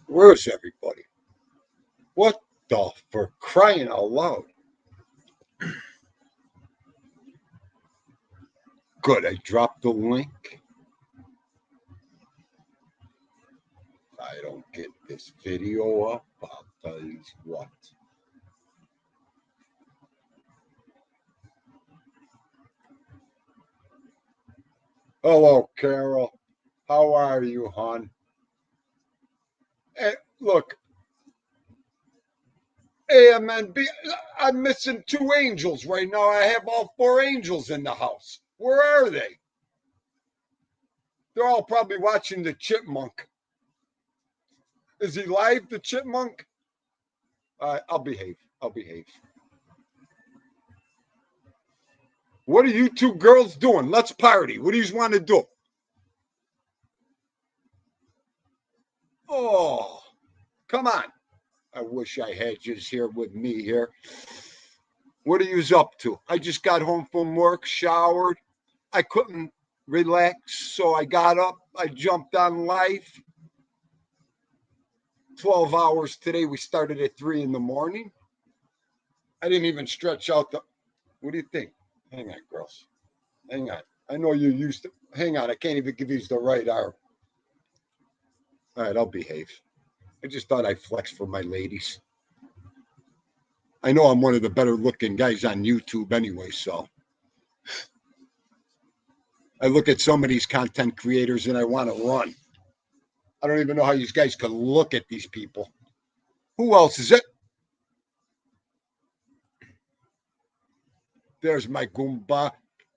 Where's everybody? What the for crying out loud? Good, I dropped the link. I don't get this video up, I'll tell you what. Hello, Carol. How are you, hon? Hey, look. AMNB, I'm missing 2 angels right now. I have all 4 angels in the house. Where are they? They're all probably watching the chipmunk. Is he live, the chipmunk? I'll behave. What are you 2 girls doing? Let's party. What do you want to do? Oh, come on. I wish I had you here with me here. What are you up to? I just got home from work, showered. I couldn't relax, so I got up. I jumped on life. 12 hours today. We started at 3 in the morning. I didn't even stretch out the... What do you think? Hang on, girls. Hang on. I know you're used to... Hang on. I can't even give you the right arm. All right, I'll behave. I just thought I'd flex for my ladies. I know I'm one of the better looking guys on YouTube anyway, so. I look at some of these content creators and I want to run. I don't even know how you guys can look at these people. Who else is it? There's my Goomba.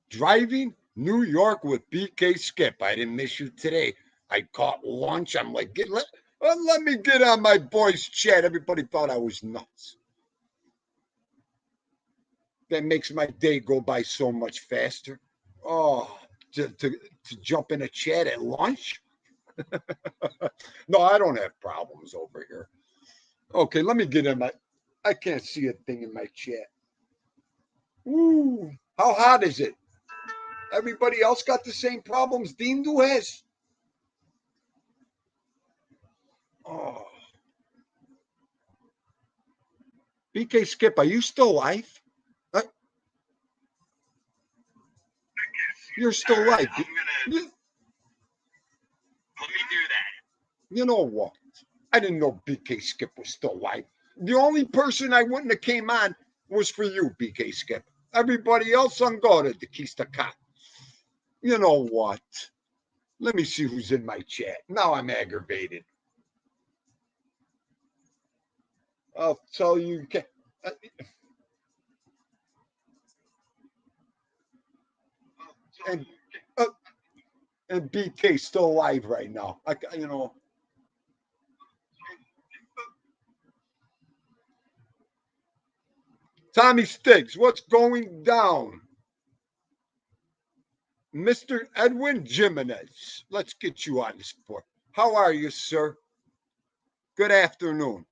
Driving New York with BK Skip. I didn't miss you today. I caught lunch. I'm like, let me get on my boys' chat. Everybody thought I was nuts. That makes my day go by so much faster. Oh, to jump in a chat at lunch? No, I don't have problems over here. Okay, let me get in my... I can't see a thing in my chat. Ooh, how hot is it? Everybody else got the same problems Theendu has? Oh. BK Skip, are you still alive? You're still alive. Let me do that. You know what? I didn't know BK Skip was still alive. The only person I wouldn't have came on was for you, BK Skip. Everybody else on Gottis, the Kista Cat. You know what? Let me see who's in my chat. Now I'm aggravated. I'll tell you. Uh, And uh, and BK still alive right now. Tommy Stiggs, what's going down? Mr. Edwin Jimenez, let's get you on the sport. How are you, sir? Good afternoon.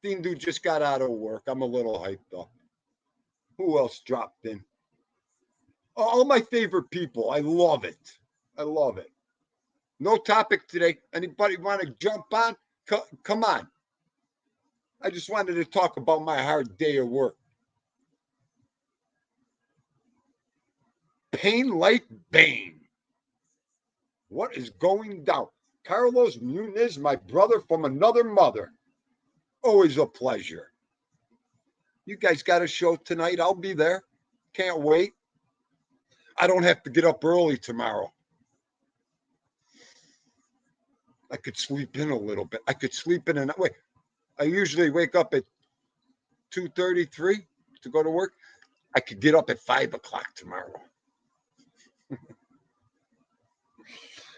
Theendu just got out of work. I'm a little hyped up. Who else dropped in? All my favorite people. I love it. I love it. No topic today. Anybody want to jump on? Come on. I just wanted to talk about my hard day of work. Pain like Bane. What is going down? Carlos Muniz, my brother from another mother. Always a pleasure. You guys got a show tonight. I'll be there. Can't wait. I don't have to get up early tomorrow. I could sleep in a little bit. I could sleep in and wait. I usually wake up at 2:33 to go to work. I could get up at 5 o'clock tomorrow.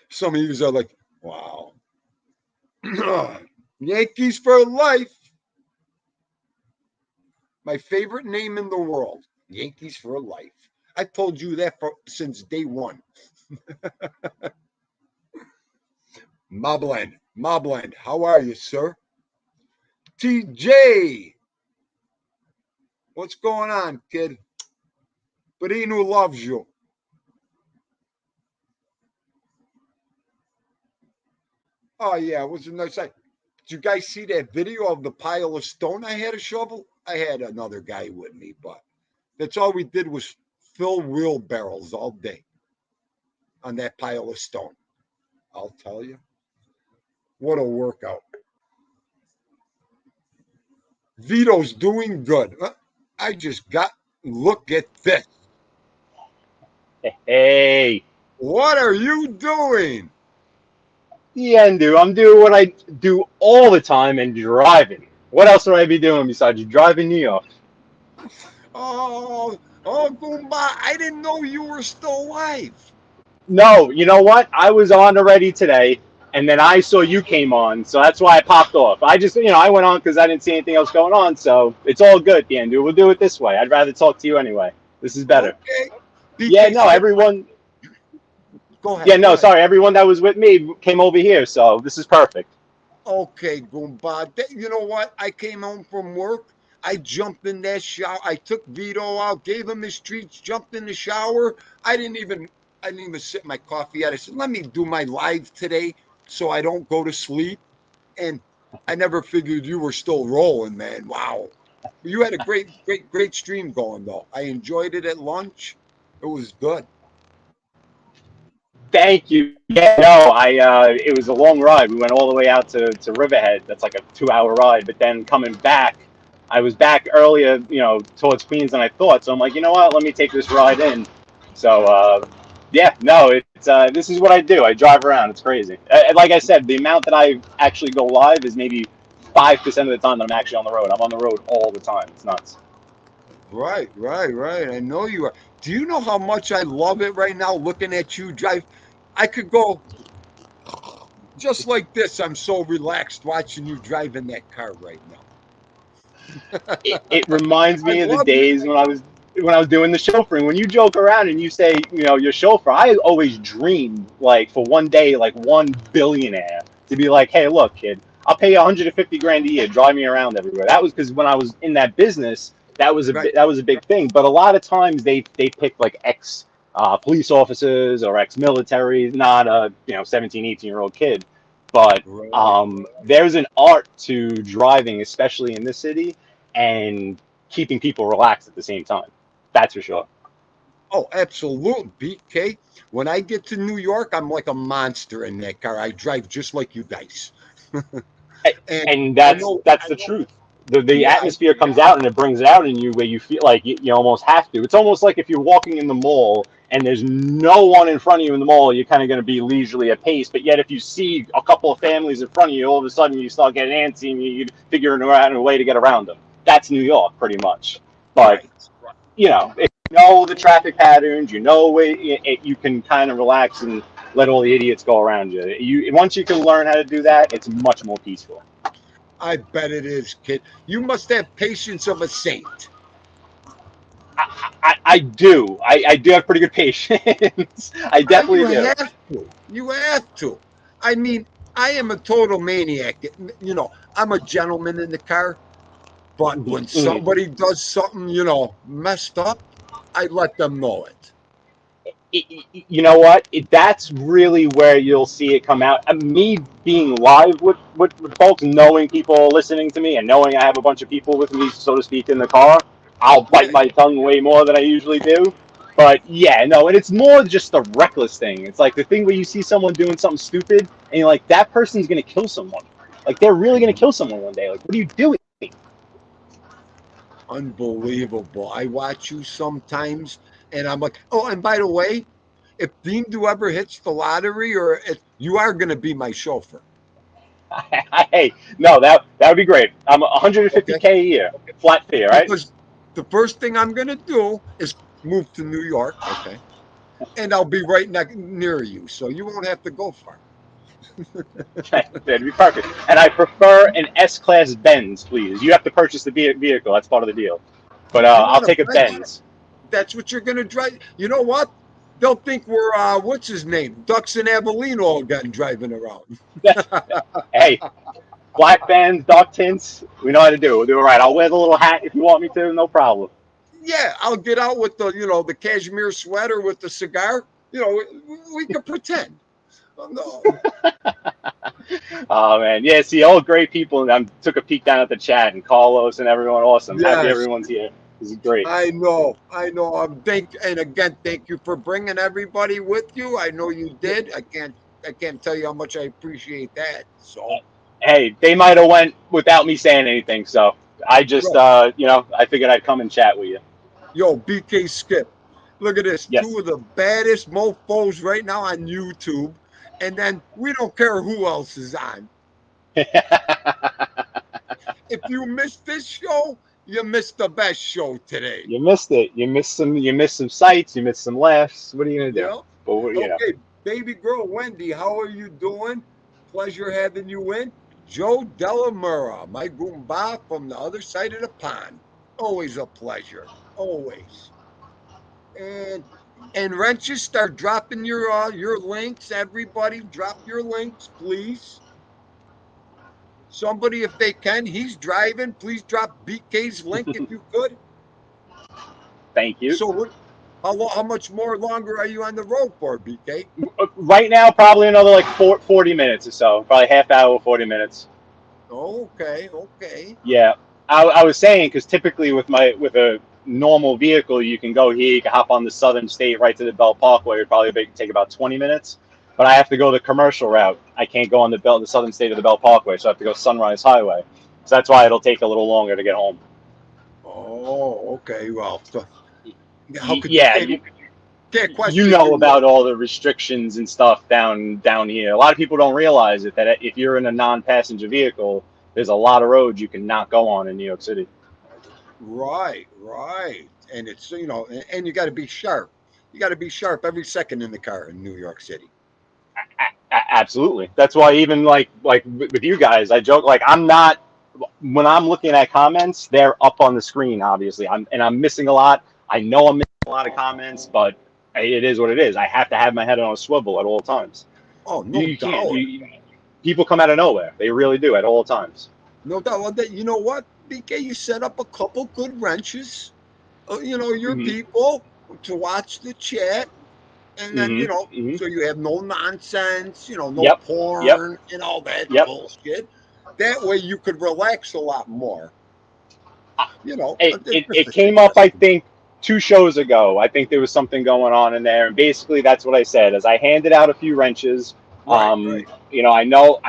Some of you are like, wow. Yankees for life. My favorite name in the world. Yankees for life. I told you that since day one. Mobland, how are you, sir? TJ, what's going on, kid? Berino loves you. Oh, yeah, it was a nice night. Did you guys see that video of the pile of stone I had to shovel? I had another guy with me, but that's all we did was fill wheelbarrows all day on that pile of stone. I'll tell you. What a workout. Vito's doing good. I just got, look at this. Hey, What are you doing? Theendu, I'm doing what I do all the time and driving. What else would I be doing besides driving New York? Goomba, I didn't know you were still alive. No, you know what? I was on already today, and then I saw you came on, so that's why I popped off. I just, I went on because I didn't see anything else going on, so it's all good, Theendu. We'll do it this way. I'd rather talk to you anyway. This is better. Okay. Yeah, no, everyone. Go ahead. Yeah, no, sorry. Everyone that was with me came over here, so this is perfect. Okay, Goomba. You know what? I came home from work. I jumped in that shower. I took Vito out, gave him his treats, jumped in the shower. I didn't even sip my coffee yet. I said, let me do my live today so I don't go to sleep. And I never figured you were still rolling, man. Wow. You had a great stream going though. I enjoyed it at lunch. It was good. Thank you. Yeah, no, it was a long ride. We went all the way out to Riverhead. That's like a 2 hour ride. But then coming back, I was back earlier, towards Queens than I thought. So I'm like, you know what? Let me take this ride in. So, yeah, no, it's this is what I do. I drive around. It's crazy. Like I said, the amount that I actually go live is maybe 5% of the time that I'm actually on the road. I'm on the road all the time. It's nuts. Right. I know you are. Do you know how much I love it right now looking at you drive? I could go just like this. I'm so relaxed watching you driving that car right now. It reminds I me of the love you. days when I was doing the chauffeuring. When you joke around and you say, you're chauffeur, I always dreamed like for one day, like one billionaire to be like, hey, look, kid, I'll pay you 150 grand a year, drive me around everywhere. That was because when I was in that business, Right. that was a big thing. But a lot of times they pick like ex police officers or ex military, not a 17, 18-year-old kid. But Right. there's an art to driving, especially in this city, and keeping people relaxed at the same time. That's for sure. Oh, absolutely. BK. When I get to New York, I'm like a monster in that car. I drive just like you guys. And And I that's know, that's the truth. The yeah, atmosphere comes out and it brings it out in you where you feel like you almost have to. It's almost like if you're walking in the mall and there's no one in front of you in the mall, you're kind of going to be leisurely at pace. But yet, if you see a couple of families in front of you, all of a sudden you start getting antsy and you figure out a way to get around them. That's New York, pretty much. But Right. you know, if you know the traffic patterns, you know where you can kind of relax and let all the idiots go around you. Once you can learn how to do that, it's much more peaceful. I bet it is, kid. You must have patience of a saint. I do. I do have pretty good patience. I definitely You do. have to. You have to. I mean, I am a total maniac. You know, I'm a gentleman in the car, but when Mhm. somebody does something, you know, messed up, I let them know it. You know what? That's really where you'll see it come out. Me being live with folks, knowing people are listening to me, and knowing I have a bunch of people with me, so to speak, in the car, I'll bite Yeah. my tongue way more than I usually do. But yeah, no, and it's more just the reckless thing. It's like the thing where you see someone doing something stupid, and you're like, that person's gonna kill someone. Like they're really gonna kill someone one day. Like, what are you doing? Unbelievable. I watch you sometimes and I'm like, oh, and by the way, if Theendu ever hits the lottery or if you are going to be my chauffeur. Hey, no, that would be great. I'm Okay. 150K a year, flat fee, right? Because the first thing I'm going to do is move to New York. Okay. And I'll be right near you. So you won't have to go far. That'd be perfect. And I prefer an S-Class Benz, please. You have to purchase the vehicle. That's part of the deal. But You I'll want a take a Benz? Benz. That's what you're going to drive. You know what? They'll think we're, what's his name? Ducks and Abilene again driving around. Hey, black Benz, dark tints. We know how to do it. We'll do it right. I'll wear the little hat if you want me to. No problem. Yeah, I'll get out with the, you know, the cashmere sweater with the cigar. You know, we could pretend. Oh, no. Oh man, yeah. See, all great people. And I took a peek down at the chat and Carlos and everyone. Awesome. Happy Yes, everyone's here. This is great. I know. I know. And again, thank you for bringing everybody with you. I know you did. I can't tell you how much I appreciate that. So, Hey, they might have went without me saying anything. So I just, yo, I figured I'd come and chat with you. yo, BK Skip. Look at this. Two Yes. of the baddest mofos right now on YouTube. And then we don't care who else is on. If you missed this show, you missed the best show today. You missed it. You missed some. You missed some sights. You missed some laughs. What are you gonna do? Yeah. But Okay, baby girl Wendy, how are you doing? Pleasure having you in. Joe Delamura, my Goomba from the other side of the pond. Always a pleasure. Always. And wrenches, start dropping your links. Everybody, drop your links, please. Somebody, if they can, he's driving. Please drop BK's link if you could. Thank you. So, how much more longer are you on the road for, BK? Right now, probably another like 40 minutes or so. Probably half hour, 40 minutes. Okay, okay. Yeah. I was saying because typically with a normal vehicle, you can go here, you can hop on the Southern State right to the Belt Parkway. It'd probably take about 20 minutes. But I have to go the commercial route. I can't go on the Southern State of the Belt Parkway, so I have to go Sunrise Highway. So that's why it'll take a little longer to get home. Oh, okay. Well, how could Yeah, can't you question know you? about all the restrictions and stuff down here. A lot of people don't realize it that if you're in a non-passenger vehicle, there's a lot of roads you cannot go on in New York City. Right, right. And it's and you got to be sharp. You got to be sharp every second in the car in New York City. Absolutely. That's why even like with you guys, I joke like I'm not when I'm looking at comments, they're up on the screen. Obviously, I'm missing a lot. I know I'm missing a lot of comments, but it is what it is. I have to have my head on a swivel at all times. Oh, no You can't. doubt, People come out of nowhere. They really do at all times. no doubt. Well, you know what, BK, you set up a couple good wrenches. Your Hmm. people to watch the chat, and then Hmm. Hmm. so you have no nonsense, no Yep. Yep. porn and all that Yep. bullshit. That way you could relax a lot more. It's It a came up, I suggestion. think, 2 shows ago. I think there was something going on in there, and basically that's what I said. As I handed out a few wrenches, Right, right. I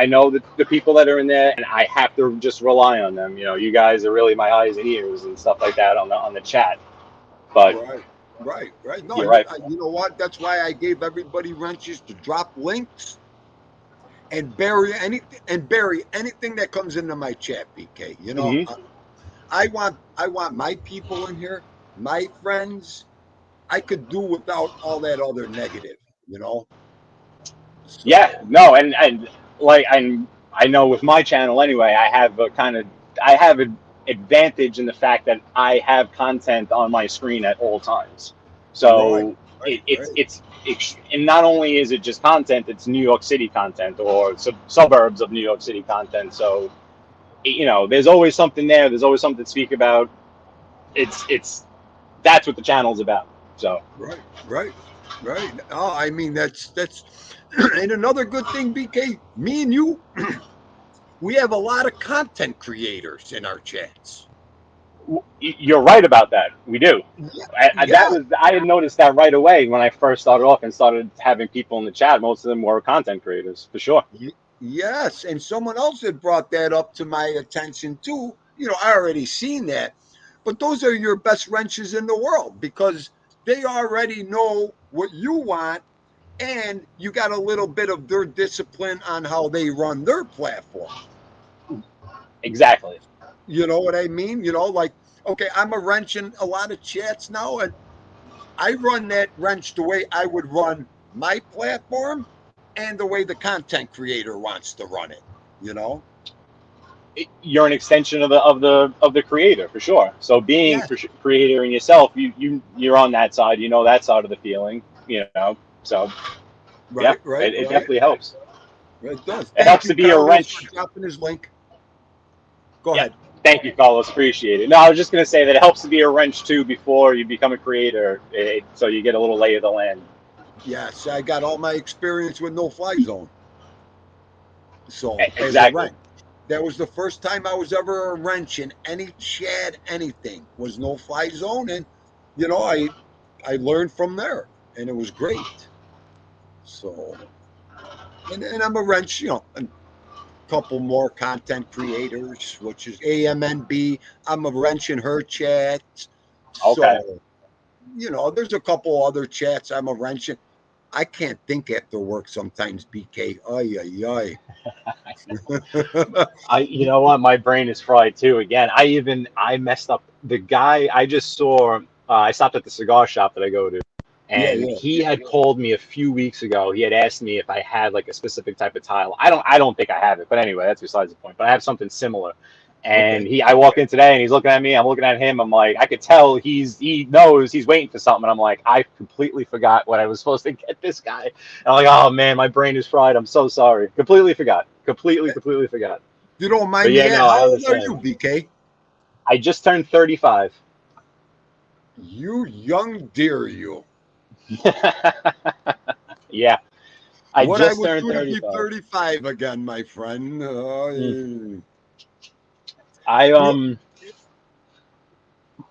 know the people that are in there, and I have to just rely on them. You guys are really my eyes and ears and stuff like that on the chat. But Right. Right, right. No, You're right. you know what? That's why I gave everybody wrenches to drop links and bury anything that comes into my chat, BK. You know, Hmm. I want my people in here, my friends. I could do without all that other negative, you know. Yeah, So no, and like I know with my channel anyway, I have a kind of I have an advantage in the fact that I have content on my screen at all times. right, So right, right, and not only is it just content, it's New York City content or suburbs of New York City content. So you know, there's always something there. There's always something to speak about. It's that's what the channel's about. So right, right, right. Oh, I mean that's and another good thing, BK. Me and you, we have a lot of content creators in our chats. you're right about that. We do. Yeah, That yeah, was I had noticed that right away when I first started off and started having people in the chat. Most of them were content creators for sure. yes. And someone else had brought that up to my attention too. You know, I already seen that, but those are your best wrenches in the world because they already know what you want, and you got a little bit of their discipline on how they run their platform. Exactly. You know what I mean? You know, like, okay, I'm a wrench in a lot of chats now, and I run that wrench the way I would run my platform and the way the content creator wants to run it, you know? You're an extension of the creator for sure. So being Yes. for creator in yourself, you're on that side. You know that side of the feeling. You know. So yeah, Right, right, it right. definitely helps. It does. It Thank helps you, to be a Carlos, for wrench. dropping his link. Go Yeah. ahead. Thank you, Carlos. Appreciate it. No, I was just gonna say that it helps to be a wrench too before you become a creator, so you get a little lay of the land. Yes, I got all my experience with No Fly Zone. So, as a Exactly. wrench, that was the first time I was ever a wrench in any chat, anything was No Fly Zone. And, you know, I learned from there and it was great. So, and I'm a wrench, you know, a couple more content creators, which is AMNB. I'm a wrench in her chat. Okay. So, you know, there's a couple other chats I'm a wrench in. I can't think after work sometimes, BK. Ay, ay, ay. You know what? My brain is fried too. Again, I messed up. The guy I just saw, I stopped at the cigar shop that I go to, Yeah, and yeah. he had called me a few weeks ago. He had asked me if I had like a specific type of tile. I don't think I have it, but anyway, that's besides the point. But I have something similar. Okay. And I walk in today and he's looking at me. I'm looking at him. I'm like, I could tell he knows he's waiting for something. I'm like, I completely forgot what I was supposed to get this guy. And I'm like, oh man, my brain is fried. I'm so sorry. Completely forgot. Completely forgot. You don't But mind yeah, me no, at I how old are understand. you, BK? I just turned 35. You young dear you. Yeah, I What I just would turned do to be 35. 35 again, my friend. Mm. I You know,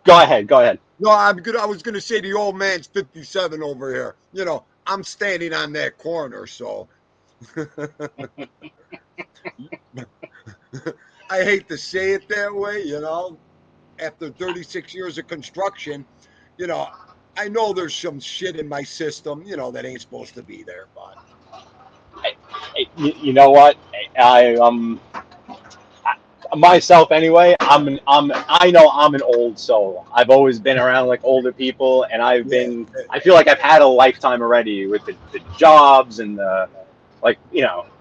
Go ahead, go ahead. no, I'm good. I was gonna say the old man's 57 over here. You know, I'm standing on that corner, so I hate to say it that way, you know. After 36 years of construction, you know, I know there's some shit in my system, you know, that ain't supposed to be there, but You know what? Myself anyway. I know I'm an old soul. I've always been around like older people, and yeah, I feel like I've had a lifetime already with the jobs and the like.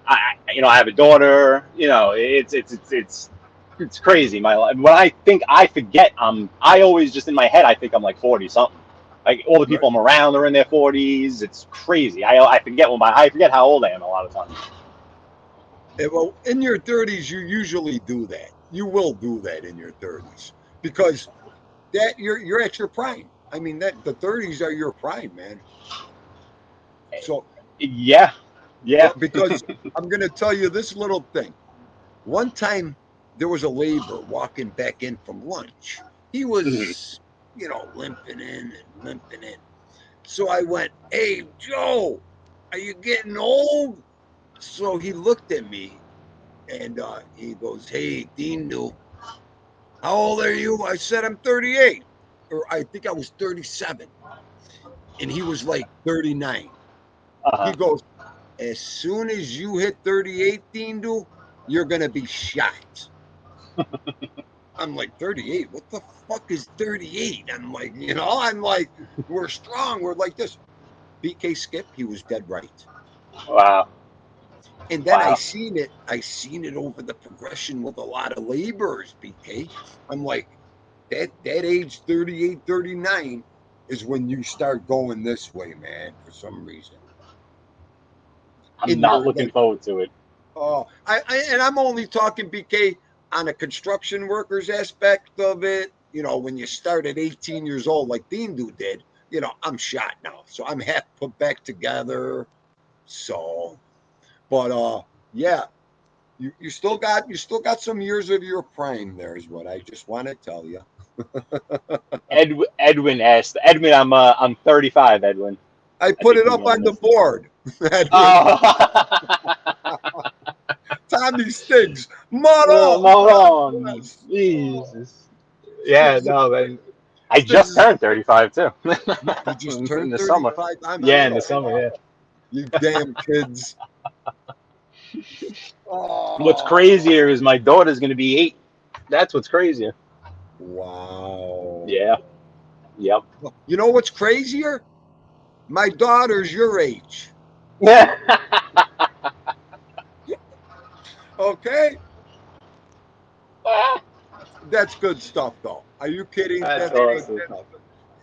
I have a daughter. You know, it's crazy. My life. When I think I forget, I always just in my head I think I'm like 40 something. Like all the right. people I'm around are in their 40s. It's crazy. I forget how old I am a lot of times. Well, in your 30s, you usually do that. You will do that in your 30s because that you're at your prime. I mean, that the 30s are your prime, man. So, Yeah, yeah. well, because I'm going to tell you this little thing. One time there was a laborer walking back in from lunch. He Mhm. was, you know, limping in and limping in. So I went, "Hey, Joe, are you getting old?" So he looked at me and he goes, "Hey, Theendu, how old are you?" I said, "I'm 38." Or I think I was 37. and he was like 39. Uh-huh. He goes, as soon as you hit 38, Theendu, you're gonna be shot. I'm like, 38? What the fuck is 38? I'm like, I'm like, we're strong. We're like this. BK Skip, he was dead right. Wow. And then Wow. I seen it over the progression with a lot of laborers, BK. I'm like, that age 38, 39 is when you start going this way, man, for some reason. I'm And not you're looking like, forward to it. oh, and I'm only talking, BK, on a construction workers aspect of it. When you start at 18 years old, like Theendu did, I'm shot now, so I'm half put back together. So, but yeah, you still got some years of your prime. There is what I just want to tell you. Edwin asked. Edwin, I'm 35. Edwin, I I put think it he's up one of on the those. board. Oh. Tommy Stiggs, Moron. Moron. Yes. Oh, Jesus. Yeah, Stiggs, no, man. I Stiggs just is. turned 35 too. You just In turned the summer. 35. I'm a Yeah, in the little. summer. Yeah. You damn kids. What's Oh, crazier is my daughter's gonna be 8. That's what's crazier. wow. Yeah. Yep. You know what's crazier? My daughter's your age. Okay? That's good stuff, though. Are you kidding? That's That's good awesome. stuff.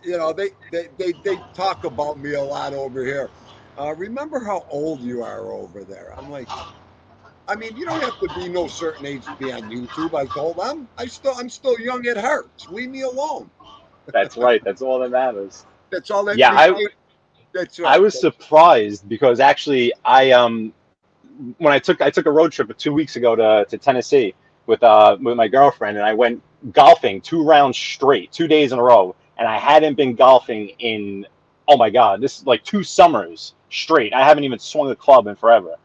They talk about me a lot over here. Remember how old you are over there? I'm like, I mean, you don't have to be no certain age to be on YouTube. I told them I'm still young at heart. Leave me alone. That's right. That's all that matters. That's all that Yeah, BK. That's I right. was surprised because actually I when I took a road trip 2 weeks ago to Tennessee with my girlfriend, and I went golfing 2 rounds straight, 2 days in a row, and I hadn't been golfing in, oh my God, this is like 2 summers straight. I haven't even swung a club in forever,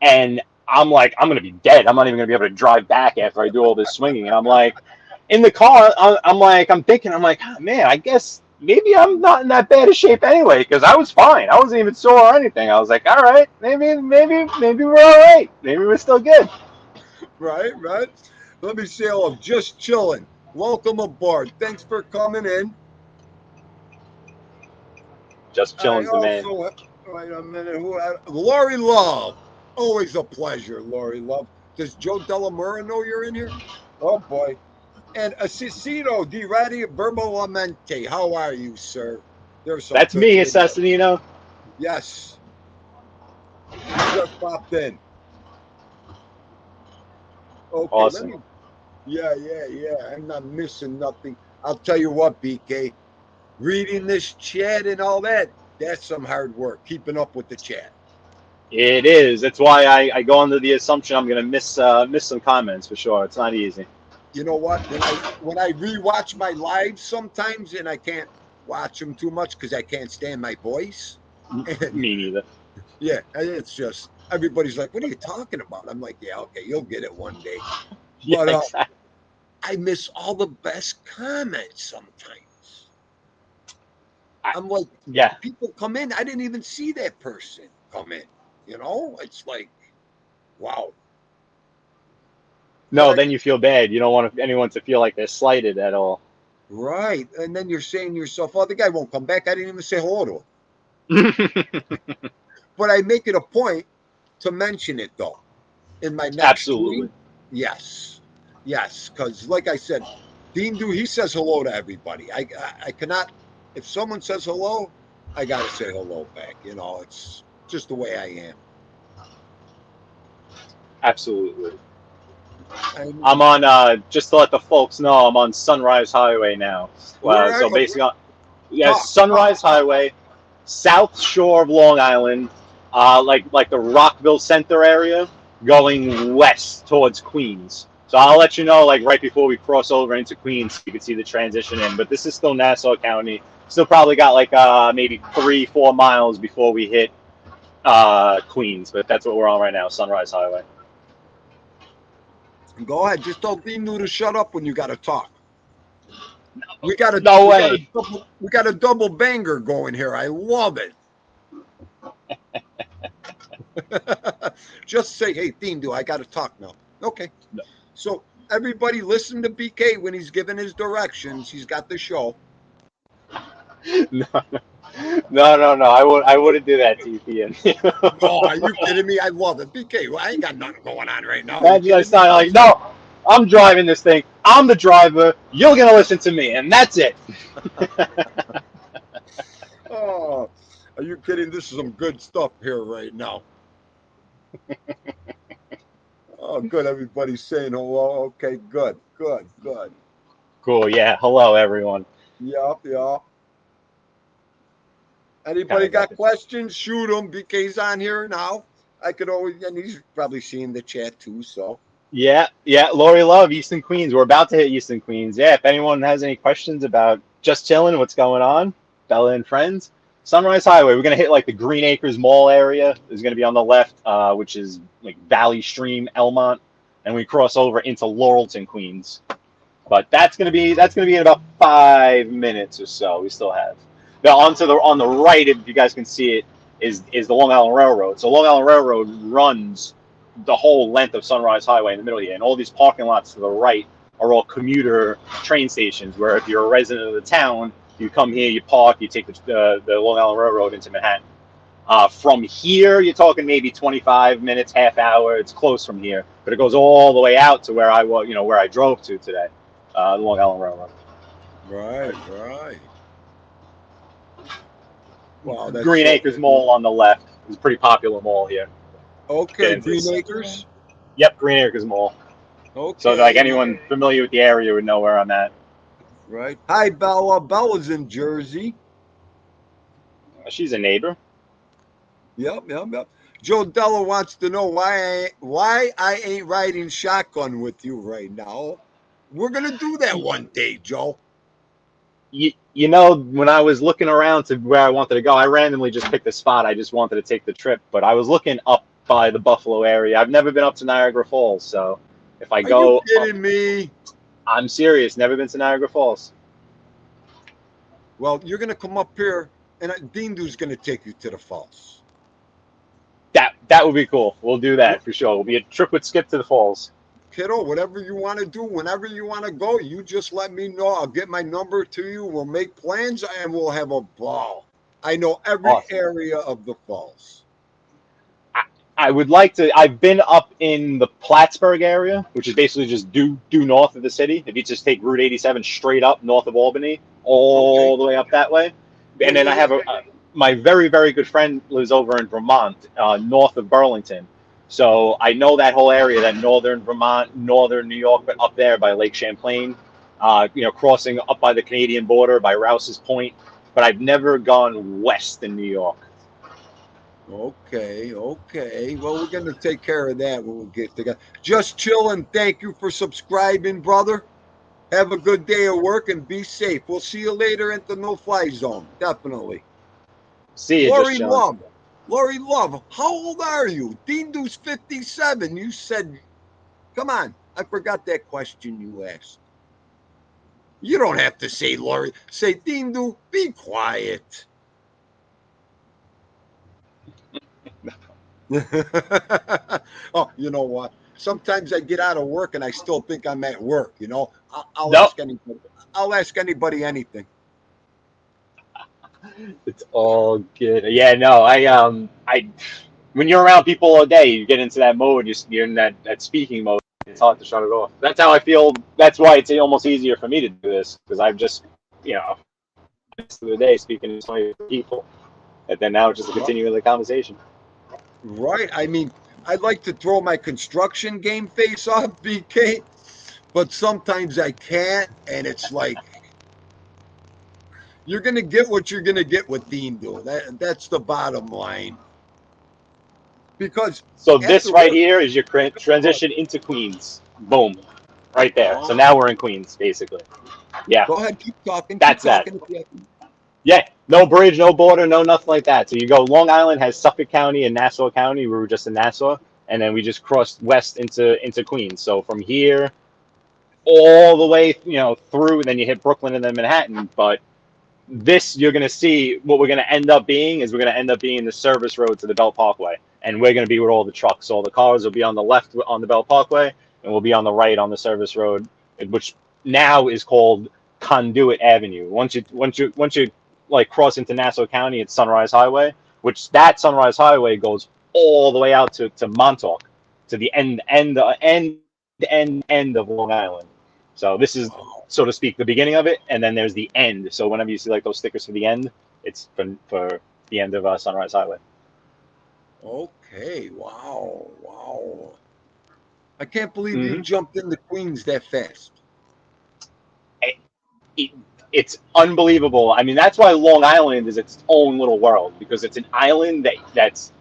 and I'm like, I'm gonna be dead. I'm not even gonna be able to drive back after I do all this swinging, and I'm like, in the car, I'm thinking, oh, man, I guess maybe I'm not in that bad a shape anyway, because I was fine. I wasn't even sore or anything. I was like, all right, maybe we're all right. Maybe we're still good. Right, right. Let me say, oh, just chilling. Welcome aboard. Thanks for coming in. Just I chilling's the man. also, wait a minute, Lori Love. Always a pleasure, Lori Love. Does Joe Delamura know you're in here? Oh, boy. And Assassino Di Radi Verbalamente. How are you, sir? There's some That's good me, names. Assassinino. Yes. You just popped in. Okay, let Awesome. me. Yeah, yeah, yeah. I'm not missing nothing. I'll tell you what, BK. Reading this chat and all that, that's some hard work. Keeping up with the chat. It is. That's why I go under the assumption I'm gonna miss some comments for sure. It's not easy. You know what? When I rewatch my lives sometimes, and I can't watch them too much because I can't stand my voice. And Me neither. yeah, it's just everybody's like, "What are you talking about?" I'm like, "Yeah, okay, you'll get it one day." Yeah, But exactly. I miss all the best comments sometimes. I, I'm like, yeah. people come in, I didn't even see that person come in. It's like, wow. But No, then you feel bad. You don't want anyone to feel like they're slighted at all. right. And then you're saying to yourself, oh, the guy won't come back. I didn't even say hello to him. But I make it a point to mention it though in my next Absolutely. stream. Yes. Yes. Because like I said, Theendu, he says hello to everybody. I cannot, if someone says hello, I got to say hello back. It's just the way I am. Absolutely. I mean, I'm on just to let the folks know I'm on Sunrise Highway now. where are So you? basically, yeah, Talk. Sunrise Highway, South Shore of Long Island, like the Rockville Center area, going west towards Queens. So I'll let you know like right before we cross over into Queens, so you can see the transition in. But this is still Nassau County. Still probably got like maybe 3-4 miles before we hit Queens. But that's what we're on right now, Sunrise Highway. Go ahead. Just tell Theendu to shut up when you got to talk. We got a No way. we got a double banger going here. I love it. Just say, hey, Theendu, I got to talk now. Okay. No. So everybody listen to BK when he's giving his directions. He's got the show. No, no. I wouldn't do that to you, Ian. Oh, are you kidding me? I love it. BK, well, I ain't got nothing going on right now. Imagine I sound like, no, I'm driving this thing. I'm the driver. You're gonna listen to me, and that's it. Oh, are you kidding? This is some good stuff here right now. Oh, good. Everybody's saying hello. Okay, good. Cool. Yeah. Hello, everyone. Yep. Anybody Kinda got got questions? Shoot them. BK's on here now. I could always, and he's probably seeing the chat too. So Yeah. Lori Love, Easton Queens. We're about to hit Easton Queens. Yeah. If anyone has any questions about just chilling, what's going on, Bella and friends. Sunrise Highway. We're gonna hit like the Green Acres Mall area. Is gonna be on the left, which is like Valley Stream, Elmont, and we cross over into Laurelton, Queens. But that's gonna be in about 5 minutes or so. We still have. Now on the right, if you guys can see it, is the Long Island Railroad. So Long Island Railroad runs the whole length of Sunrise Highway in the middle here, and all these parking lots to the right are all commuter train stations. Where if you're a resident of the town, you come here, you park, you take the Long Island Railroad into Manhattan. From here, you're talking maybe 25 minutes, half hour. It's close from here, but it goes all the way out to where I was, where I drove to today, the Long Island Railroad. right. Wow, that's Green so Acres Mall on the left is a pretty popular mall here. okay. Green Acres. Yep, Green Acres Mall. Okay. So like anyone familiar with the area would know where I'm at. Right. Hi, Bella. Bella's in Jersey. She's a neighbor. Yep. Joe Della wants to know why I ain't riding shotgun with you right now. We're gonna do that one day, Joe. When I was looking around to where I wanted to go, I randomly just picked a spot. I just wanted to take the trip, but I was looking up by the Buffalo area. I've never been up to Niagara Falls, so if I go, are you kidding me? I'm serious. Never been to Niagara Falls. Well, you're gonna come up here, and Theendu's gonna take you to the falls. That would be cool. We'll do that for sure. It'll be a trip with Skip to the falls. Kiddo, whatever you want to do, whenever you want to go, you just let me know. I'll get my number to you. We'll make plans, and we'll have a ball. I know every area of the falls. I would like to. I've been up in the Plattsburgh area, which is basically just due north of the city. If you just take Route 87 straight up north of Albany, all the way up that way, and then I have my very, very good friend lives over in Vermont, north of Burlington. So I know that whole area, that northern Vermont, northern New York, but up there by Lake Champlain, crossing up by the Canadian border by Rouse's Point. But I've never gone west in New York. Okay. Well, we're going to take care of that when we get together. Just chilling. Thank you for subscribing, brother. Have a good day of work and be safe. We'll see you later at the no-fly zone. Definitely. See you, Lori Love, how old are you? Theendu's 57. You said, come on. I forgot that question you asked. You don't have to say Lori. Say, Theendu, be quiet. Oh, you know what? Sometimes I get out of work and I still think I'm at work. I'll ask anybody anything. It's all good. Yeah, no, when you're around people all day, you get into that mode. You're in that speaking mode. It's hard to shut it off. That's how I feel. That's why it's almost easier for me to do this, because I've just, most of the day speaking to so many people, and then now it's just a continuing the conversation. Right. I mean, I'd like to throw my construction game face off, BK, but sometimes I can't, and it's like, you're going to get what you're going to get with Theendu. That's the bottom line. Because this right here is your transition into Queens. Boom. Right there. So now we're in Queens, basically. Yeah. Go ahead, keep talking. That's that. Yeah. No bridge, no border, no nothing like that. So you go, Long Island has Suffolk County and Nassau County. We were just in Nassau. And then we just crossed west into Queens. So from here, all the way, through, and then you hit Brooklyn and then Manhattan. But this, you're going to see what we're going to end up being is we're going to end up being the service road to the Belt Parkway. And we're going to be with all the trucks. All the cars will be on the left on the Belt Parkway, and we'll be on the right on the service road, which now is called Conduit Avenue. Once you like cross into Nassau County, it's Sunrise Highway, which that Sunrise Highway goes all the way out to Montauk, to the end of Long Island. So this is, so to speak, the beginning of it, and then there's the end. So whenever you see like those stickers for the end, it's for the end of Sunrise Highway. Okay. Wow. Wow. I can't believe you jumped into Queens that fast. It's unbelievable. I mean, that's why Long Island is its own little world, because it's an island that's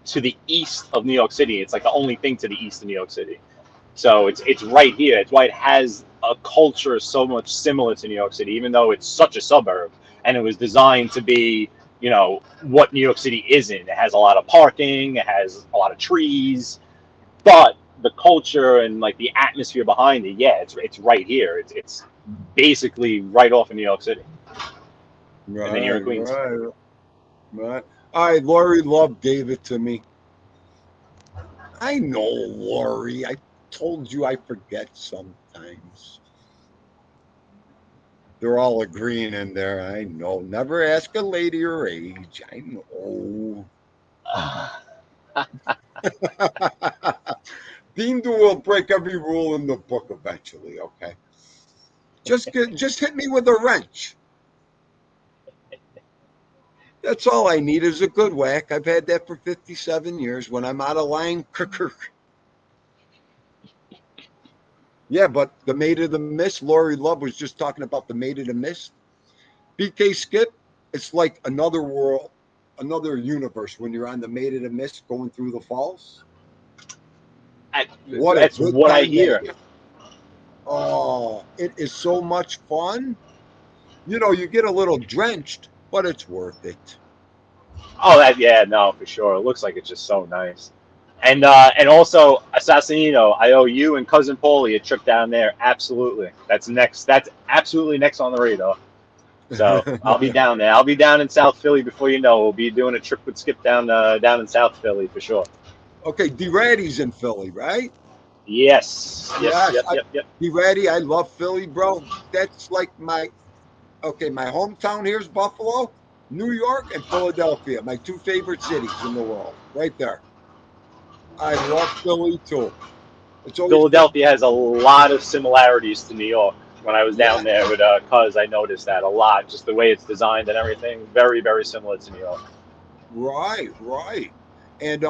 to the east of New York City. It's like the only thing to the east of New York City. So it's right here. It's why it has a culture so much similar to New York City, even though it's such a suburb, and it was designed to be, what New York City isn't. It has a lot of parking, it has a lot of trees, but the culture and like the atmosphere behind it, yeah, it's right here. It's basically right off of New York City. Right. And then you're in Queens. Right. All right. Lori Love gave it to me. I know, Lori. I told you I forget sometimes. They're all agreeing in there. I know. Never ask a lady her age. I know. Theendu will break every rule in the book eventually, okay? Just hit me with a wrench. That's all I need is a good whack. I've had that for 57 years. When I'm out of line, yeah, but the Maid of the Mist, Lori Love was just talking about the Maid of the Mist. BK Skip, it's like another world, another universe when you're on the Maid of the Mist going through the falls. That's what I hear. Oh, it is so much fun. You get a little drenched, but it's worth it. Oh, no, for sure. It looks like it's just so nice. And also Assassinino, I owe you and cousin Paulie a trip down there. Absolutely, that's next. That's absolutely next on the radar. So I'll be down there. I'll be down in South Philly before you know. We'll be doing a trip with Skip down in South Philly for sure. Okay, D-Ratty's in Philly, right? Yes. Yep. D-Ratty, I love Philly, bro. That's like my hometown here's Buffalo, New York, and Philadelphia, my two favorite cities in the world, right there. I love Philly too. Philadelphia has a lot of similarities to New York. When I was down there with Cuz, I noticed that a lot. Just the way it's designed and everything, very, very similar to New York. Right. And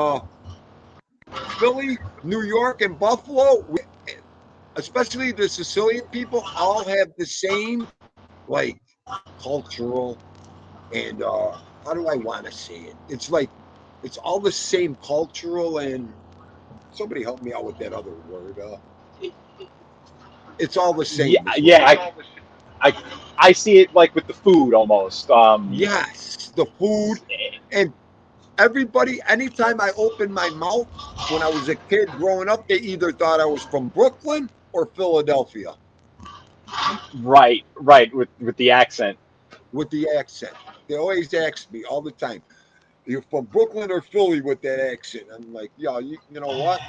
Philly, New York, and Buffalo, especially the Sicilian people, all have the same like cultural and how do I want to say it? It's like it's all the same cultural and somebody help me out with that other word. It's all the same. I see it like with the food almost. Yes, the food and everybody. Anytime I opened my mouth when I was a kid growing up, they either thought I was from Brooklyn or Philadelphia. Right, with the accent. With the accent, they always ask me all the time, "You're from Brooklyn or Philly?" With that accent, I'm like, "Yeah, you know what?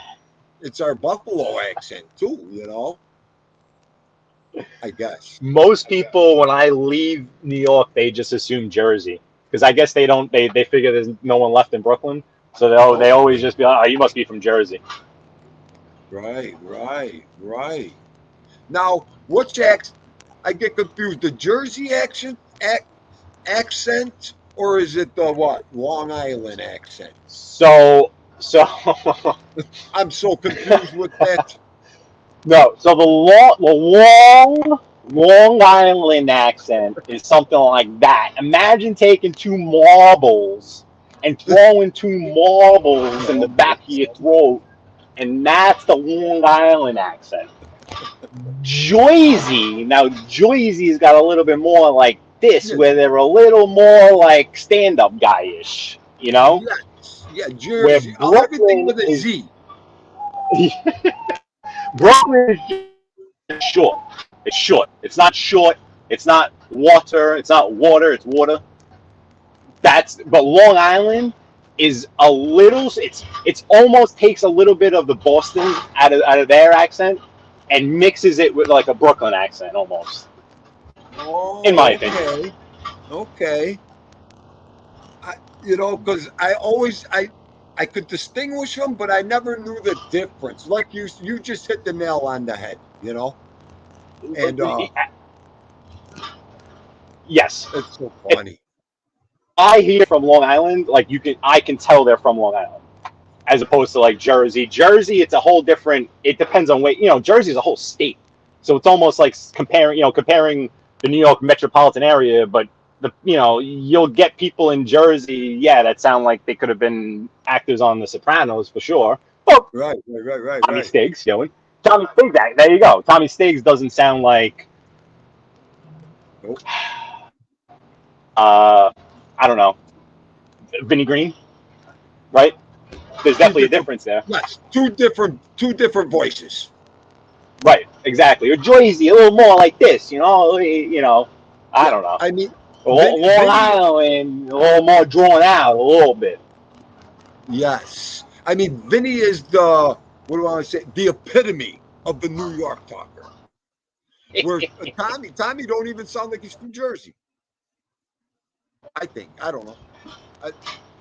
It's our Buffalo accent too, I guess. Most people, when I leave New York, they just assume Jersey, because I guess they don't. They figure there's no one left in Brooklyn, so they always just be like, "Oh, you must be from Jersey." Right. Now, which accent? I get confused. The Jersey accent, or is it the what? Long Island accent? So I'm so confused with that. No, so the Long Island accent is something like that. Imagine taking two marbles and throwing two marbles in the back of your throat, and that's the Long Island accent. Joyzy's got a little bit more like this, where they're a little more like stand-up guy-ish, Yes. Yeah, Jersey. Everything with a Z. Brooklyn is short. It's short. It's not short. It's not water. It's not water. It's water. But Long Island is a little. It's almost takes a little bit of the Boston out of their accent and mixes it with like a Brooklyn accent almost. Oh, In my opinion. Okay. Because I could distinguish them, but I never knew the difference. Like you just hit the nail on the head. And yes, it's so funny. I hear from Long Island, like I can tell they're from Long Island, as opposed to like Jersey. Jersey, it's a whole different. It depends on Jersey is a whole state, so it's almost like comparing the New York metropolitan area. But you'll get people in Jersey, that sound like they could have been actors on The Sopranos for sure. Well, right. Tommy Stiggs, Tommy Stiggs. There you go. Tommy Stiggs doesn't sound like. Nope. I don't know, Vinnie Green, right? There's definitely a difference there. Yes, two different voices. Right, exactly. Or Jersey, a little more like this, I don't know. I mean, Long Island, a little more drawn out, a little bit. Yes, I mean, Vinny is the the epitome of the New York talker. Where Tommy don't even sound like he's from Jersey. I think. I don't know.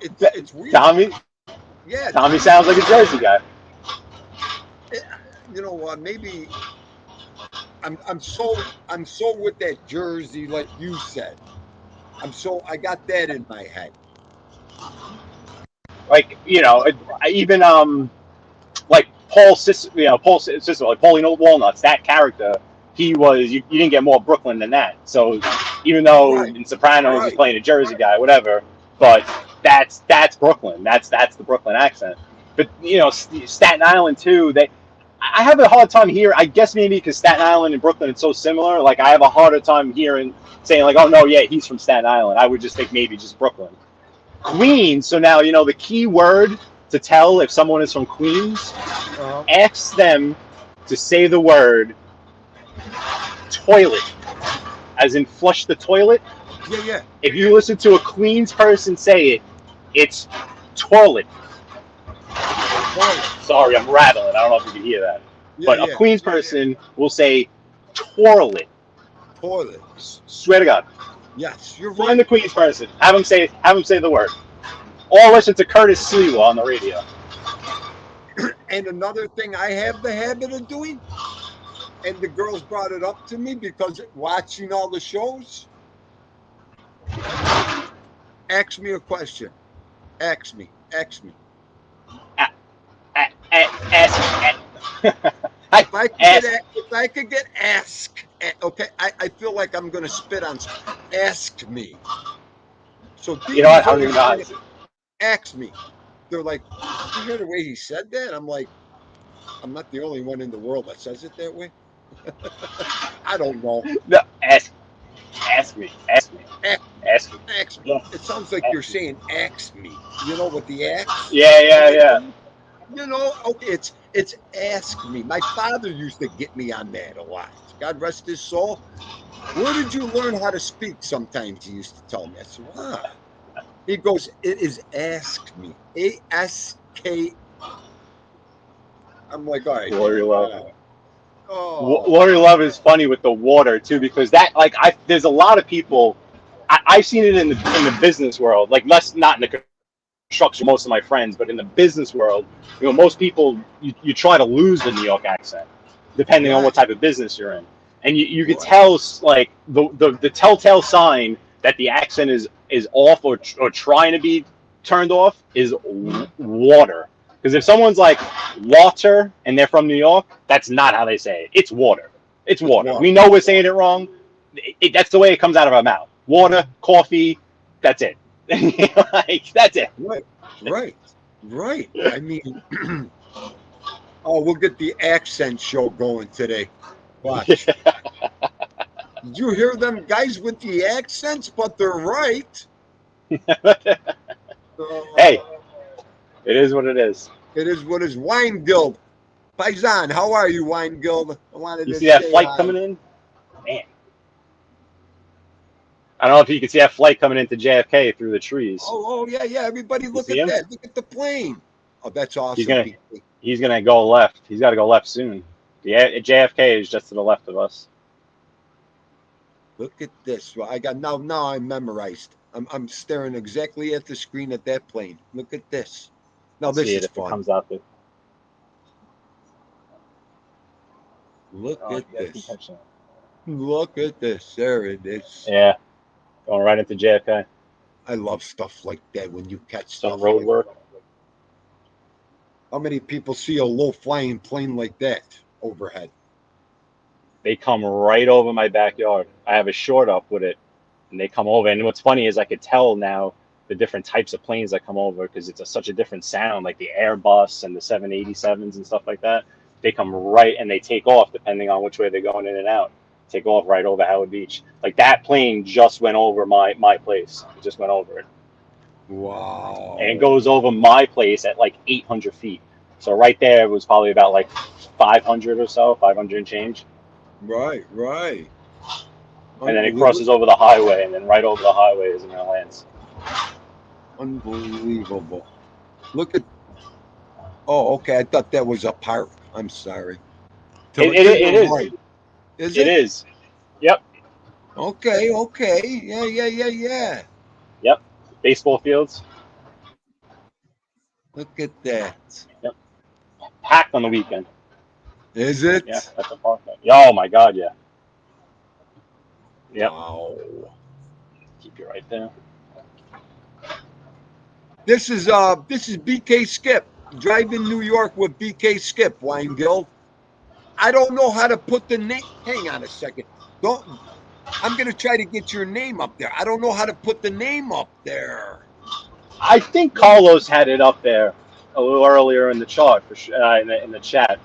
It's weird. Tommy sounds like a Jersey guy. Maybe I'm so with that Jersey, like you said. I got that in my head. Like even like Paul Cicero, like Paulie Walnuts, that character. He was you didn't get more Brooklyn than that. So even though in Sopranos he's playing a Jersey guy, whatever, but that's Brooklyn. That's the Brooklyn accent. But Staten Island too. I have a hard time here. I guess maybe because Staten Island and Brooklyn it's so similar. Like I have a harder time hearing saying like, oh no, yeah, he's from Staten Island. I would just think maybe just Brooklyn. Queens. So now the key word to tell if someone is from Queens. Ask them to say the word toilet, as in flush the toilet. Yeah. If you listen to a Queens person say it, it's toilet. Sorry, I'm rattling. I don't know if you can hear that. But a Queens person will say toilet. Toilet. Swear to God. Yes, you're right. Find the Queens person. Have him say the word. Or listen to Curtis Sliwa on the radio. And another thing I have the habit of doing, and the girls brought it up to me because watching all the shows, ask me a question. Ask me. If I could get asked, okay, I feel like I'm going to spit on. Ask me. So you know what? I don't even know. Ask me. They're like, you hear the way he said that? I'm like, I'm not the only one in the world that says it that way. I don't know. No, ask me. Ask me. It sounds like you're saying ask me. With the axe? Yeah. Okay, it's ask me. My father used to get me on that a lot. God rest his soul. Where did you learn how to speak? Sometimes he used to tell me. I said, wow. He goes, it is ask me. A-S-K. I'm like, all right. Lori Love is funny with the water too, because there's a lot of people. I've seen it in the business world, like not in the construction. Most of my friends, but in the business world, most people you try to lose the New York accent, depending on what type of business you're in, and you could tell like the telltale sign that the accent is off or trying to be turned off is water. Because if someone's like water and they're from New York, that's not how they say it. It's water. It's water. We know we're saying it wrong. That's the way it comes out of our mouth. Water, coffee, that's it. That's it. Right. I mean, we'll get the accent show going today. Watch. Did you hear them guys with the accents? But they're right. Hey. It is what it is. It is what is. Wine Guild. Paisan, how are you, Wine Guild? wanted You to see that say flight hi. coming in? Man. I don't know if you can see that flight coming into JFK through the trees. Oh, yeah, yeah. Everybody You look see at him? that. Look at the plane. Oh, that's He's awesome, gonna BK. he's gonna go left. He's got to go left soon. The JFK is just to the left of us. Look at this. Well, I got now I'm memorized. I'm staring exactly at the screen at that plane. Look at this. Now I'll this see it is if it fun. comes out there. Look Oh, at you guys keep this. touching it. Look at this. There it is. Yeah, going right into JFK. I love stuff like that when you catch Some stuff road like work. how many people see a low flying plane like that overhead? They come right over my backyard. I have a short up with it, and they come over. And what's funny is I could tell now the different types of planes that come over because it's such a different sound, like the Airbus and the 787s and stuff like that. They come right and they take off depending on which way they're going in and out. Take off right over Howard Beach. Like that plane just went over my place. It just went over it. And it Wow. goes over my place at like 800 feet. So right there was probably about like 500 or so, 500 and change. Right, right. And then it Unbelievable. crosses over the highway, and then right over the highway is in it lands. Unbelievable. Look at oh, okay. I thought that was a park. I'm sorry. To It your is. right. Is It it? is. Yep. Okay, okay. Yeah, yeah, yeah, yeah. Yep. Baseball fields. Look at that. Yep. Packed on the weekend. Is Yeah, it? that's a park. Oh my God, yeah. Yep. Wow. Keep you right there. This is BK Skip. Driving New York with BK Skip, Weingill. I don't know how to put the name. Hang on a second. Don't I'm gonna try to get your name up there. I don't know how to put the name up there. I think Let me Carlos had it up there a little earlier in the chart in the chat.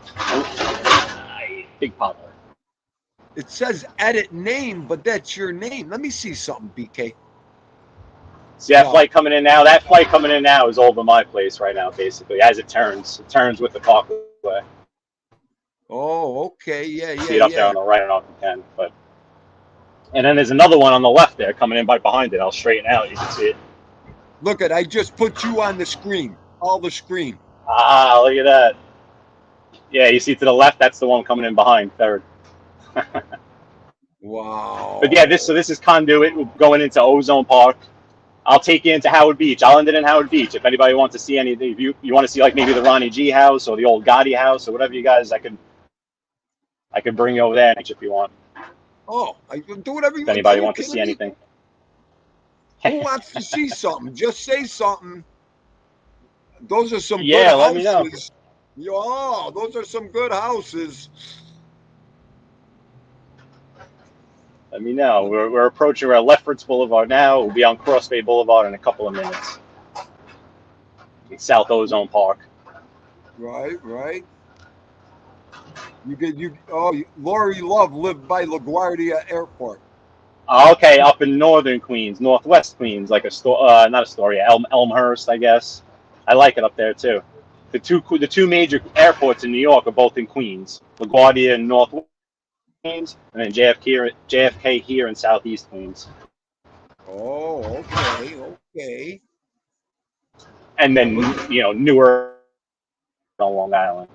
Big Papa. it says edit name, but that's your name. Let me see something, BK. See that No. flight coming in now? That flight coming in now is over my place right now, basically, as it turns. It turns with the parkway. Oh, okay. Yeah, yeah, See it up there yeah. on the right. I don't know if you can, but and then there's another one on the left there coming in by behind it. I'll straighten out. You can see it. Look at I just put you on the screen. All the screen. Ah, look at that. Yeah, you see to the left. That's the one coming in behind third. But yeah, Wow. this is conduit going into Ozone Park. I'll take you into Howard Beach. I'll end it in Howard Beach. If anybody wants to see anything, if you want to see like maybe the Ronnie G house or the old Gotti house or whatever you guys, I could bring you over there if you want. Oh, I can do whatever you If want. Are anybody you wants to kidding see me? anything. Who wants to see something? Just say something. Those are some good Yeah, let me know. houses. Yeah, those are some good houses. Let me know. We're approaching. We're at Lefferts Boulevard now. We'll be on Crossbay Boulevard in a couple of minutes. In South Ozone Park. Right, right. Lori Love lived by LaGuardia Airport. Okay, up in northern Queens, northwest Queens, like not Astoria, Elmhurst, I guess. I like it up there too. The two major airports in New York are both in Queens, LaGuardia in North Queens, and then JFK here in Southeast Queens, Oh, okay, okay. and Now then look at Newark on Long Island.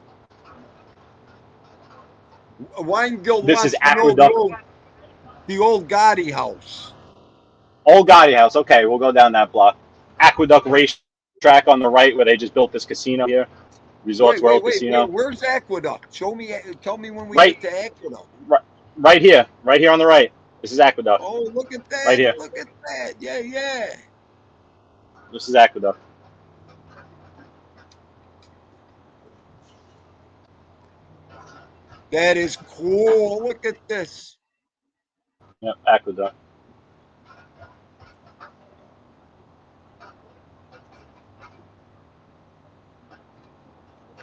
Weingild This is wants to know Aqueduct, the old Gotti house. Old Gotti House. Okay, we'll go down that block. Aqueduct Racetrack on the right, where they just built this casino here, Resorts Wait, wait, World wait, wait. Casino. Where's Aqueduct? Show me. Tell me when we Right, get to Aqueduct. right here on the right. This is Aqueduct. Oh, look at Right that! here. Look at that! Yeah, yeah. This is Aqueduct. That is cool. Look at this. Yep, Aqueduct.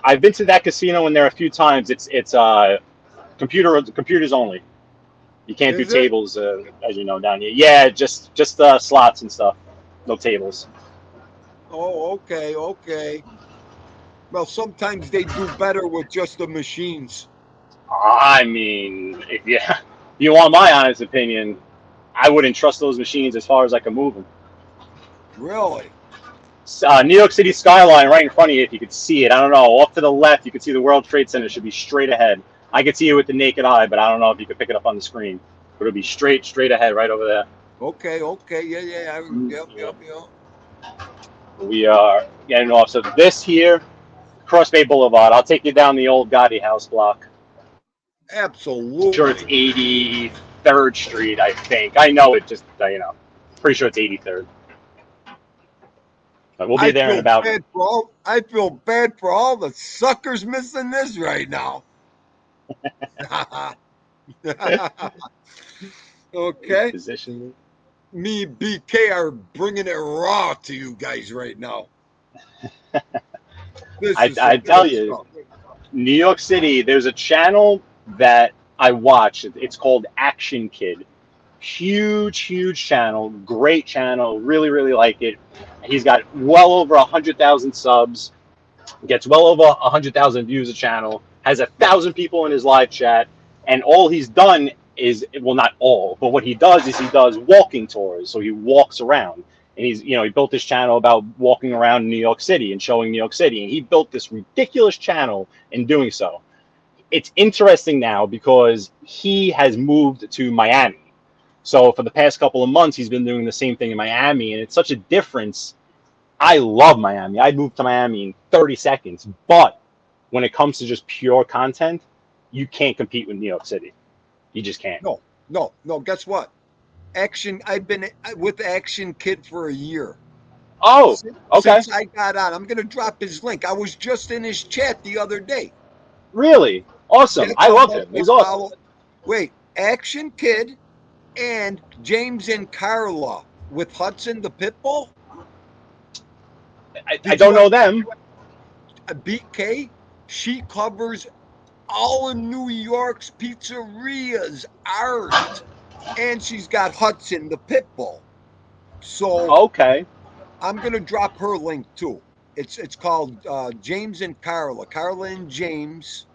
I've been to that casino in there a few times. It's computers only. You can't do Is it? tables, as you know, down here. Yeah, just slots and stuff. No tables. Oh, okay, okay. Well, sometimes they do better with just the machines. I mean, if you want my honest opinion, I wouldn't trust those machines as far as I can move them. Really? New York City skyline right in front of you, if you could see it. I don't know. Off to the left, you can see the World Trade Center. Should be straight ahead. I could see it with the naked eye, but I don't know if you could pick it up on the screen. But it'll be straight ahead, right over there. Okay, yeah. Yep. We are getting off. So this here, Cross Bay Boulevard. I'll take you down the old Gotti house block. Sure, it's Absolutely. 83rd Street, I think. I know it just, pretty sure it's 83rd. But we'll be there in about. I feel bad for all the suckers missing this right now. Okay. Position. Me and BK are bringing it raw to you guys right now. I tell you, stuff. New York City, there's a channel that I watch. It's called Action Kid. Huge channel. Great channel. Really like it. He's got well over 100,000 subs. Gets well over 100,000 views a channel. Has 1,000 people in his live chat. And all he's done is, well, not all, but what he does is he does walking tours. So he walks around. And he built this channel about walking around New York City and showing New York City. And he built this ridiculous channel in doing so. It's interesting now because he has moved to Miami. So for the past couple of months, he's been doing the same thing in Miami. And it's such a difference. I love Miami. I'd move to Miami in 30 seconds. But when it comes to just pure content, you can't compete with New York City. You just can't. No. Guess what? I've been with Action Kid for a year. Oh, okay. Since I got on, I'm going to drop his link. I was just in his chat the other day. Really? Awesome. I love him. He's awesome. Wait, Action Kid and James and Carla with Hudson the Pitbull? I don't know them. BK, she covers all of New York's pizzerias, art, and she's got Hudson the Pitbull. So okay, I'm gonna drop her link too. It's called James and Carla and James,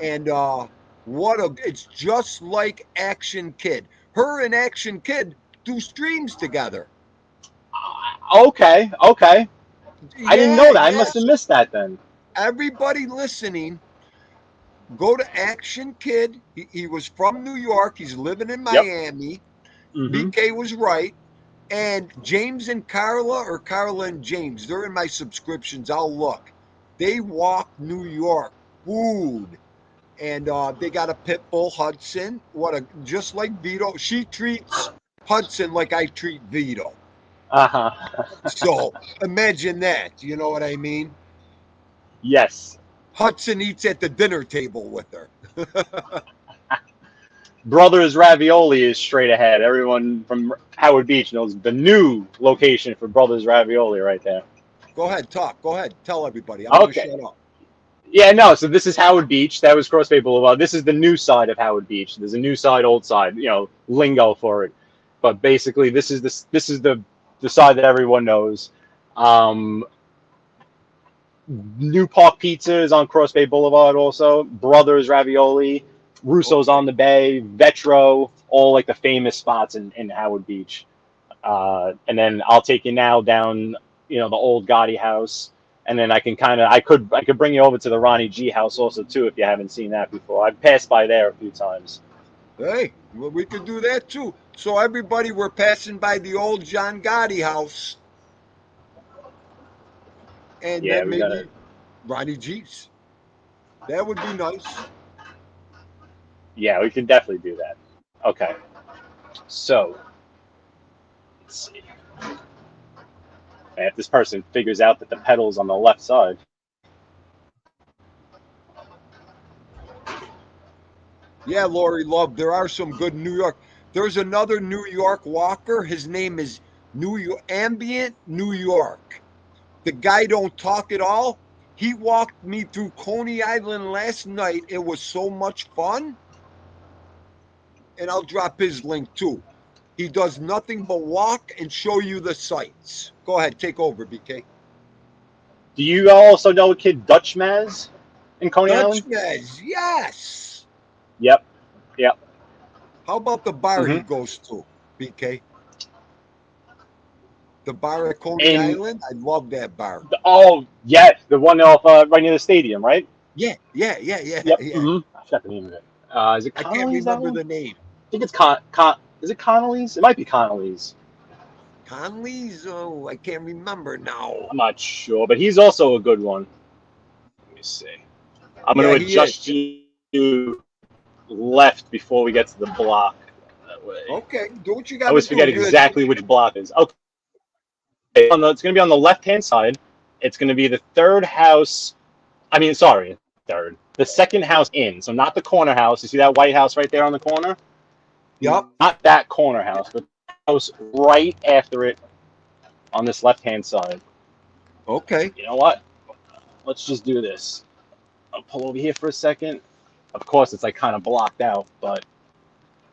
and it's just like Action Kid. Her and Action Kid do streams together. Okay. I didn't know that. I must have missed that then. Everybody listening, go to Action Kid. He was from New York. He's living in Miami. Yep. Mm-hmm. BK was right. And James and Carla, or Carla and James, they're in my subscriptions. I'll look. They walk New York food. And they got a pit bull, Hudson. Just like Vito. She treats Hudson like I treat Vito. So imagine that. You know what I mean? Yes. Hudson eats at the dinner table with her. Brothers Ravioli is straight ahead. Everyone from Howard Beach knows the new location for Brothers Ravioli right there. Go ahead, talk. Go ahead. Tell everybody. I'm going to shut up. Yeah, no, so this is Howard Beach. That was Cross Bay Boulevard. This is the new side of Howard Beach. There's a new side, old side, lingo for it. But basically, this is the side that everyone knows. New Park Pizza is on Cross Bay Boulevard also. Brothers Ravioli, Russo's on the Bay, Vetro, all like the famous spots in Howard Beach. And then I'll take you now down, the old Gotti house. And then I could bring you over to the Ronnie G house also too, if you haven't seen that before. I've passed by there a few times. Hey, well, we could do that too. So everybody, we're passing by the old John Gotti house. And then maybe Ronnie G's. That would be nice. Yeah, we can definitely do that. Okay. So, let's see. And if this person figures out that the pedal's on the left side. Yeah, Lori Love, there are some good New York. There's another New York walker. His name is Ambient New York. The guy don't talk at all. He walked me through Coney Island last night. It was so much fun. And I'll drop his link too. He does nothing but walk and show you the sights. Go ahead, take over, BK. Do you also know a kid, Dutch Maz, in Coney Island? Dutch Maz, yes. Yep. Yep. How about the bar he hmm goes to, BK? The bar at Coney And Island? I love that bar. oh yeah, the one off right near the stadium, right? Yeah, yeah, yeah, yeah, Yep. yeah. I forgot the name of it. Is it I can't Connolly's that remember one? the name. I think it's Is it Connolly's? It might be Connolly's. Conley's? Oh, I can't remember now. I'm not sure, but he's also a good one. Let me see. I'm going Yeah, to he is. adjust you left before we get to the block. That way. Okay, do what you I got to always do. forget exactly which block it is. Okay. It's going to be on the left-hand side. It's going to be the third house. I mean, sorry, third. The second house in. So not the corner house. You see that white house right there on the corner? Yep. Not that corner house, but the house right after it on this left-hand side. Okay. You know what? Let's just do this. I'll pull over here for a second. Of course, it's like kind of blocked out, but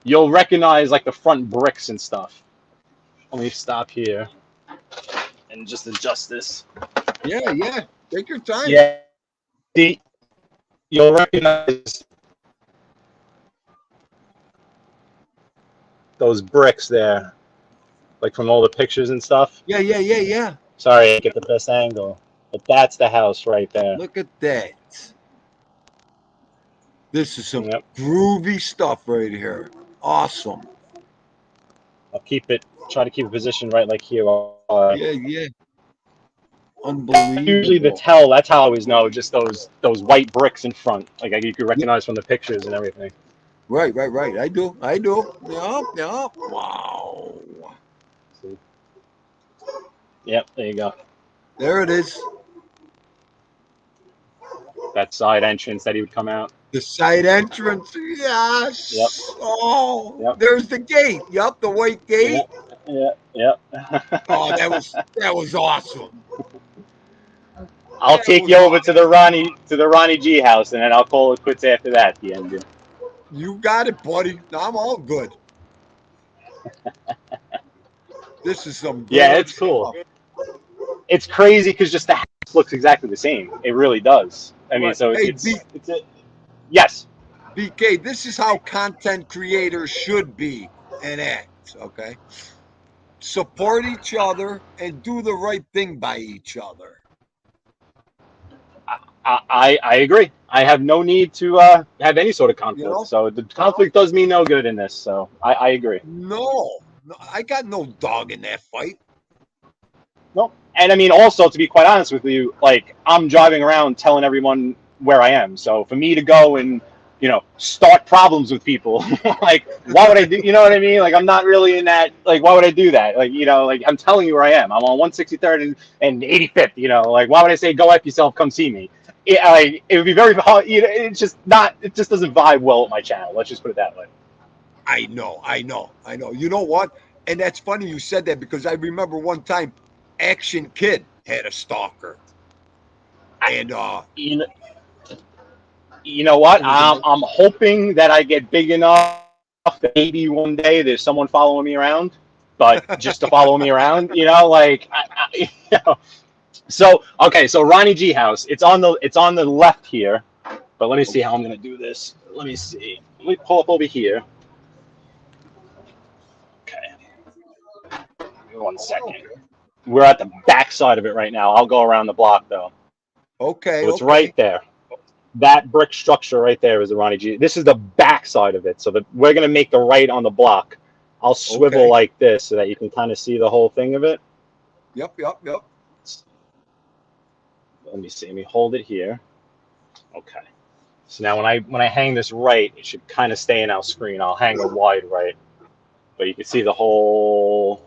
you'll recognize like the front bricks and stuff. Let me stop here and just adjust this. Yeah, yeah. Take your time. Yeah, see, you'll recognize those bricks there, like from all the pictures and stuff. Yeah, yeah, yeah, yeah. Sorry, I didn't get the best angle, but that's the house right there. Look at that. This is some Yep. groovy stuff right here. Awesome. I'll try to keep it positioned right like here. Yeah, yeah. Usually the Unbelievable. tell, that's how I always know, just those white bricks in front, like you could Yeah, recognize from the pictures and everything. right, right, right. I do. I do. Yep, yep. Wow. See? Yep, there you go. There it is. That side entrance that he would come out. The side entrance. Yep, Yes. Oh, yep, there's the gate. Yep, the white gate. yep, yep, yep. Oh, that was awesome. I'll That take was you over awesome. to the Ronnie G house, and then I'll call it quits after that. At the end. You got it, buddy. I'm all good. This is some Yeah, good it's cool. stuff. It's crazy because just the house looks exactly the same. It really does. I mean, Right. so Hey, it's a yes. BK, this is how content creators should be and act. Okay. Support each other and do the right thing by each other. I agree. I have no need to have any sort of You conflict. know? So the conflict does me no good in this. So I agree. No, I got no dog in that fight. No, and I mean also to be quite honest with you, like I'm driving around telling everyone where I am. So for me to go and start problems with people, like why would I do? You know what I mean? Like I'm not really in that. Like why would I do that? Like like I'm telling you where I am. I'm on 163rd and 85th. Like why would I say go F yourself? Come see me. It would be very hard. It's just not. It just doesn't vibe well with my channel. Let's just put it that way. I know. You know what? And that's funny you said that because I remember one time Action Kid had a stalker. And You know, you know what? it was a I'm hoping that I get big enough that maybe one day there's someone following me around, but just to follow me around, like So okay, so Ronnie G house. It's on the left here, but let me see how I'm gonna do this. Let me see. Let me pull up over here. Okay, give me 1 second. We're at the back side of it right now. I'll go around the block though. okay, So it's okay. right there. That brick structure right there is the Ronnie G. This is the back side of it. So we're going to make the right on the block. I'll swivel Okay. like this so that you can kind of see the whole thing of it. Yep. Let me see. Let me hold it here. Okay. So now when I hang this right, it should kind of stay in our screen. I'll hang a wide right. But you can see the whole.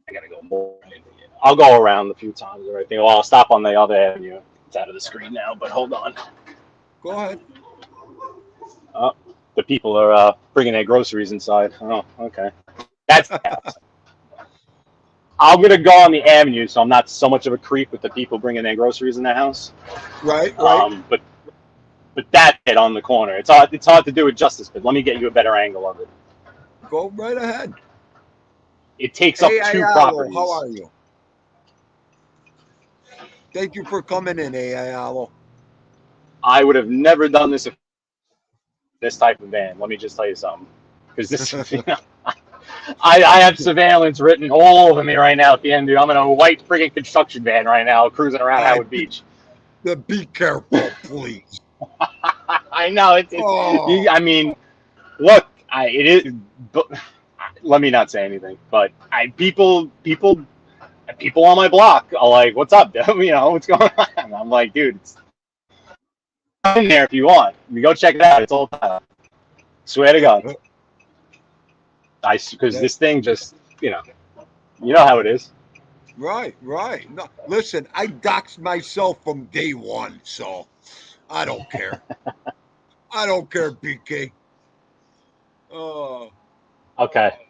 I got to go more. I'll go around a few times or everything. Well, I'll stop on the other avenue. It's out of the screen now, but hold on. Go ahead. The people are bringing their groceries inside. Oh, okay. That's the house. I'm going to go on the avenue, so I'm not so much of a creep with the people bringing their groceries in the house. Right. But that hit on the corner. It's hard to do it justice, but let me get you a better angle of it. Go right ahead. It takes up Hey, two Ayalo, properties. how are you? Thank you for coming in, Ayalo. I would have never done this if this type of van. Let me just tell you something, because this, I have surveillance written all over me right now at the end, dude. I'm in a white friggin' construction van right now, cruising around Howard Beach. Be careful, please. I know it's. Oh. I mean, look, it is. But, let me not say anything. But people on my block are like, "What's up, dude? You know what's going on?" And I'm like, "Dude, it's in there if you want. You go check it out. It's all time. Swear to God." Because this thing just, you know how it is. Right. No, listen, I doxed myself from day one, so I don't care. I don't care, BK. Oh, Okay,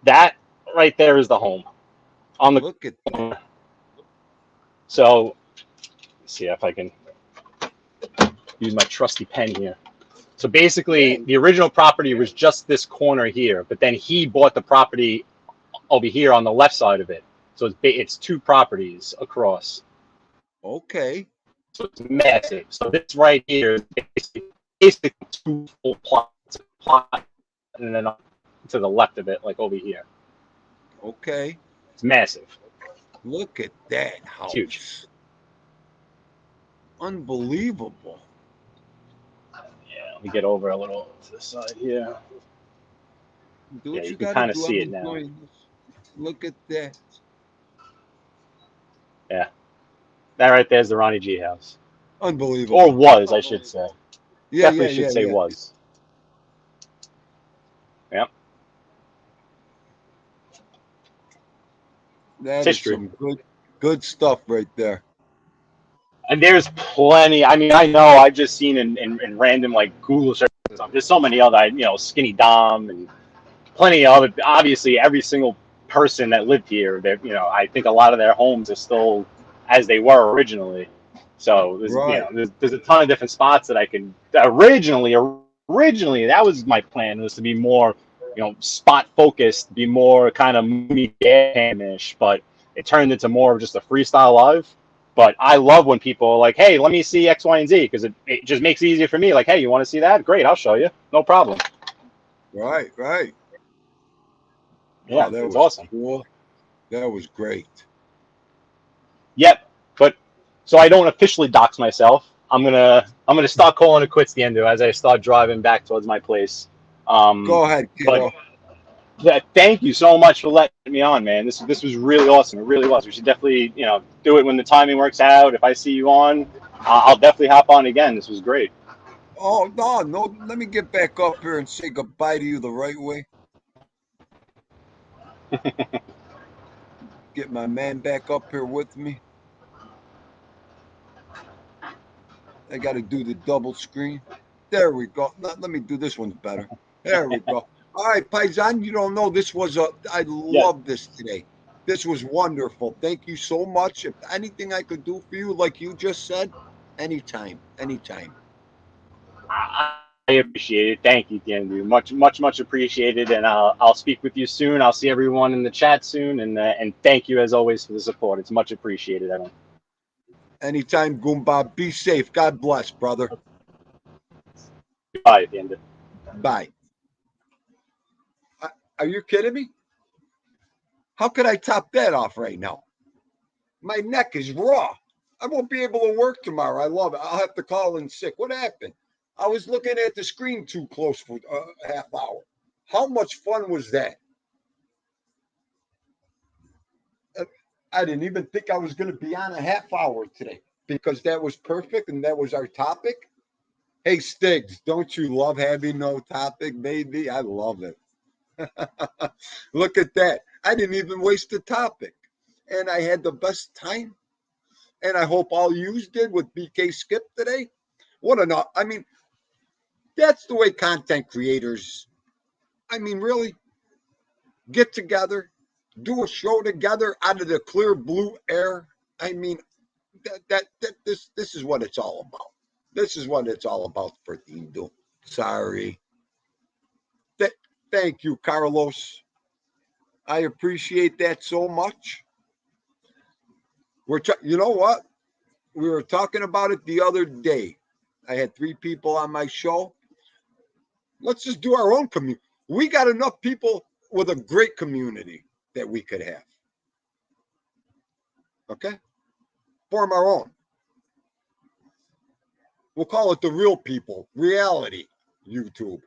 that right there is the home. On the look at that. So, let's see if I can use my trusty pen here. So basically, the original property was just this corner here, but then he bought the property over here on the left side of it. So it's two properties across. Okay. So it's massive. So this right here is basically two full plots, and then to the left of it, like over here. Okay. It's massive. Look at that house. It's huge. Unbelievable. Yeah, let me get over a little to the side here. Do Yeah, what you can gotta kind of do. see I'm it now. enjoying this. Look at that. Yeah, that right there is the Ronnie G house, Unbelievable. or was, I should say. Yeah, Definitely should say was. Yep. That is History. some good stuff right there. And there's plenty. I mean, I know I've just seen in random like Google searches. There's so many other, Skinny Dom and plenty of other. Obviously, every single person that lived here, I think a lot of their homes are still as they were originally. So Right. there's a ton of different spots that I could originally that was my plan, was to be more, spot focused, be more kind of movie ish, but it turned into more of just a freestyle live. But I love when people are like, "Hey, let me see X, Y, and Z," because it just makes it easier for me. Like, "Hey, you want to see that? Great, I'll show you. No problem." Right. Yeah, Oh, that it's was awesome. cool. That was great. Yep, but so I don't officially dox myself. I'm gonna start calling it quits, Theendu, as I start driving back towards my place. Go ahead, kiddo. But thank you so much for letting me on, man. This was really awesome. It really was. We should definitely do it when the timing works out. If I see you on, I'll definitely hop on again. This was great. Oh, no. Let me get back up here and say goodbye to you the right way. Get my man back up here with me. I got to do the double screen. There we go. Let me do this one better. There we go. All right, Paisan, you don't know I Yeah. love this today. This was wonderful. Thank you so much. If anything I could do for you, like you just said, anytime. I appreciate it. Thank you, Theendu. Much appreciated. And I'll speak with you soon. I'll see everyone in the chat soon. And thank you as always for the support. It's much appreciated, everyone. Anytime, Goomba. Be safe. God bless, brother. Goodbye, Theendu. Bye. Are you kidding me? How could I top that off right now? My neck is raw. I won't be able to work tomorrow. I love it. I'll have to call in sick. What happened? I was looking at the screen too close for a half hour. How much fun was that? I didn't even think I was going to be on a half hour today because that was perfect and that was our topic. Hey, Stiggs, don't you love having no topic, baby? I love it. Look at that. I didn't even waste the topic. And I had the best time. And I hope all yous did with BK Skip today. I mean, that's the way content creators, really get together, do a show together out of the clear blue air. I mean, this is what it's all about. This is what it's all about for Theendu. Sorry. Thank you, Carlos. I appreciate that so much. You know what? We were talking about it the other day. I had 3 people on my show. Let's just do our own community. We got enough people with a great community that we could have. Okay? Form our own. We'll call it the real people, reality YouTube.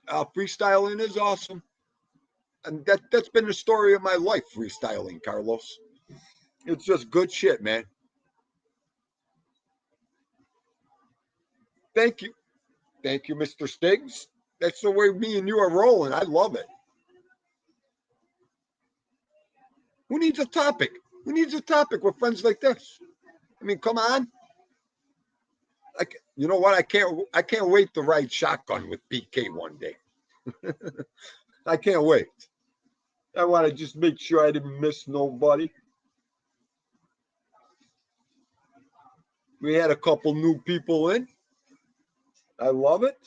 Freestyling is awesome. And that's been the story of my life, freestyling, Carlos. It's just good shit, man. Thank you. Thank you, Mr. Stiggs. That's the way me and you are rolling. I love it. Who needs a topic? Who needs a topic with friends like this? I mean, come on. Like, you know what? I can't wait to ride shotgun with PK one day. I can't wait. I want to just make sure I didn't miss nobody. We had a couple new people in. I love it.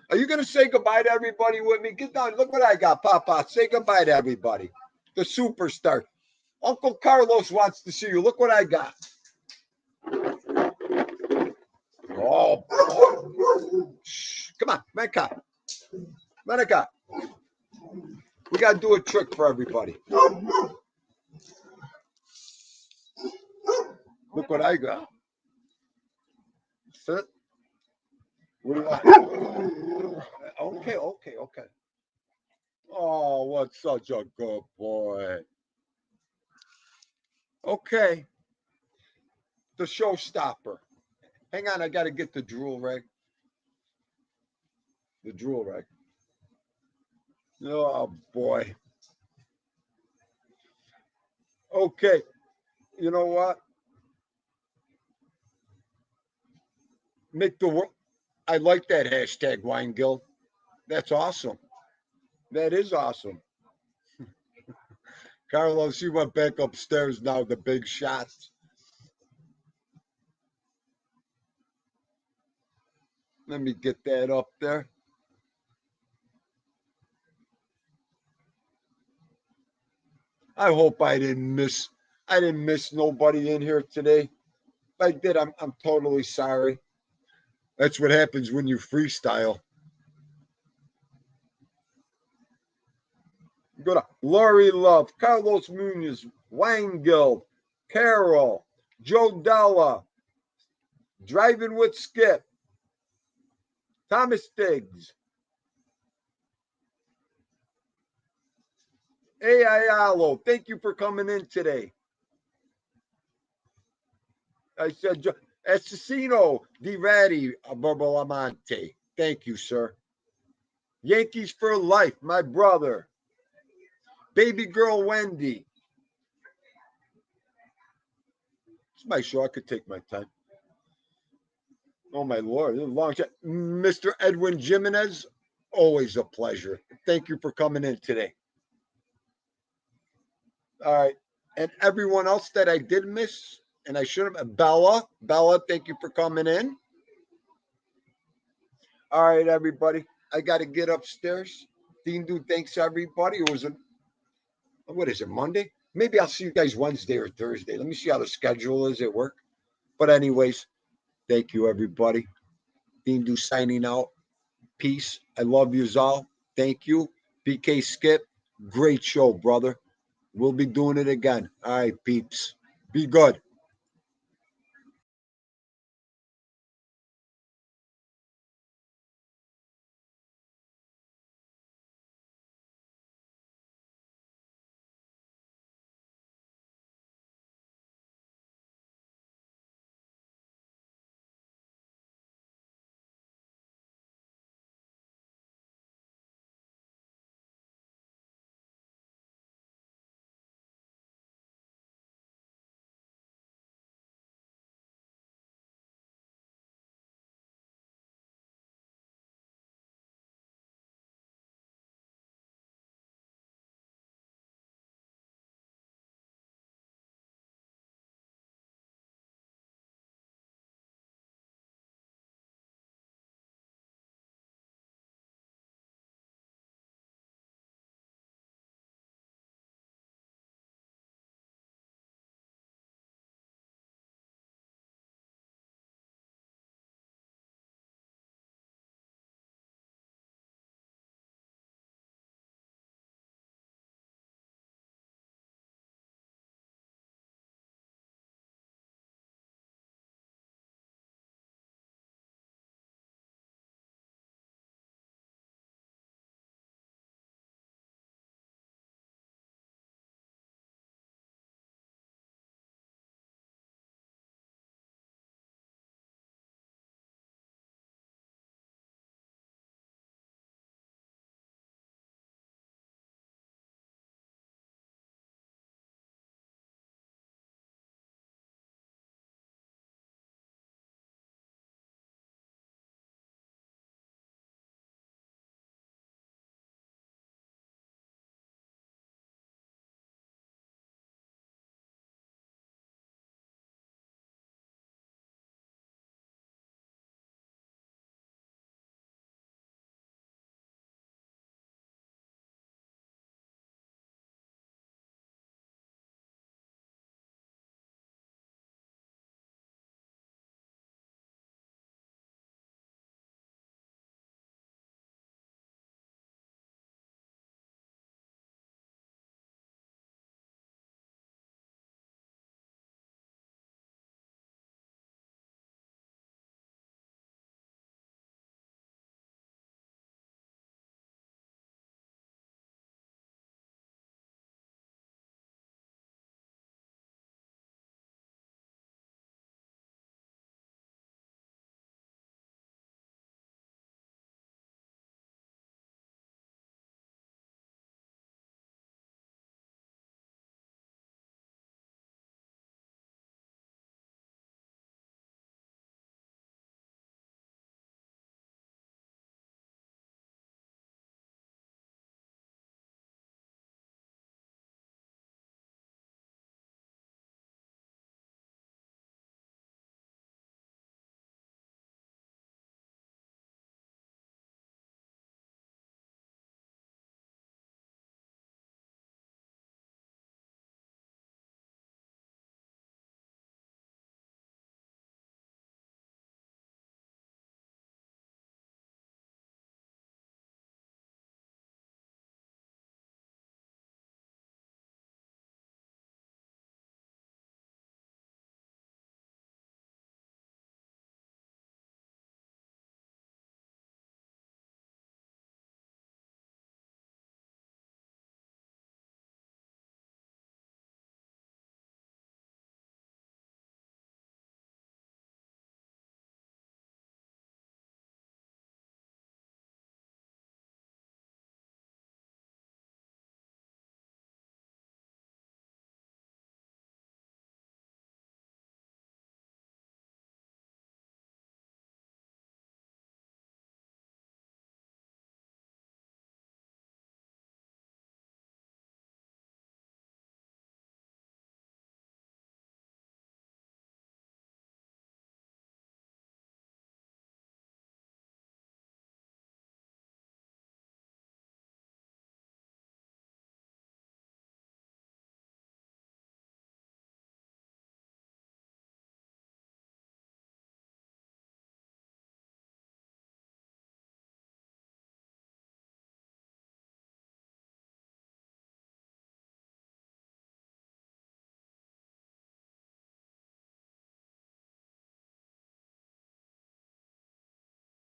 Are you going to say goodbye to everybody with me? Get down. Look what I got, Papa. Say goodbye to everybody. The superstar. Uncle Carlos wants to see you. Look what I got. Oh, boy. Shh. Come on, Manka. Manka. We got to do a trick for everybody. Look what I got. Sit. What do you want? Okay. Oh, what such a good boy. Okay. The showstopper. Hang on, I got to get the drool rag. The drool rag. Oh, boy. Okay. You know what? Make the world. I like that hashtag Wine Guild. That's awesome. That is awesome. Carlos, he went back upstairs now, the big shots. Let me get that up there. I hope I didn't miss nobody in here today. If I did, I'm totally sorry. That's what happens when you freestyle. Go to Lori Love, Carlos Munoz, Wine Guild, Carol, Joe Della, Driving with Skip, Thomas Stiggs, Ayalo. Thank you for coming in today. I said, Assassino Di Radi Barbalamante. Thank you, sir. Yankees for life, my brother. Baby girl Wendy. It's my show. I could take my time. Oh, my Lord. Long time. Mr. Edwin Jimenez, always a pleasure. Thank you for coming in today. All right. And everyone else that I did miss, and I should have. Bella, thank you for coming in. All right, everybody. I got to get upstairs. Theendu, thanks, everybody. It was what is it, Monday? Maybe I'll see you guys Wednesday or Thursday. Let me see how the schedule is at work. But anyways, thank you, everybody. Theendu signing out. Peace. I love you all. Thank you. PK Skip, great show, brother. We'll be doing it again. All right, peeps. Be good.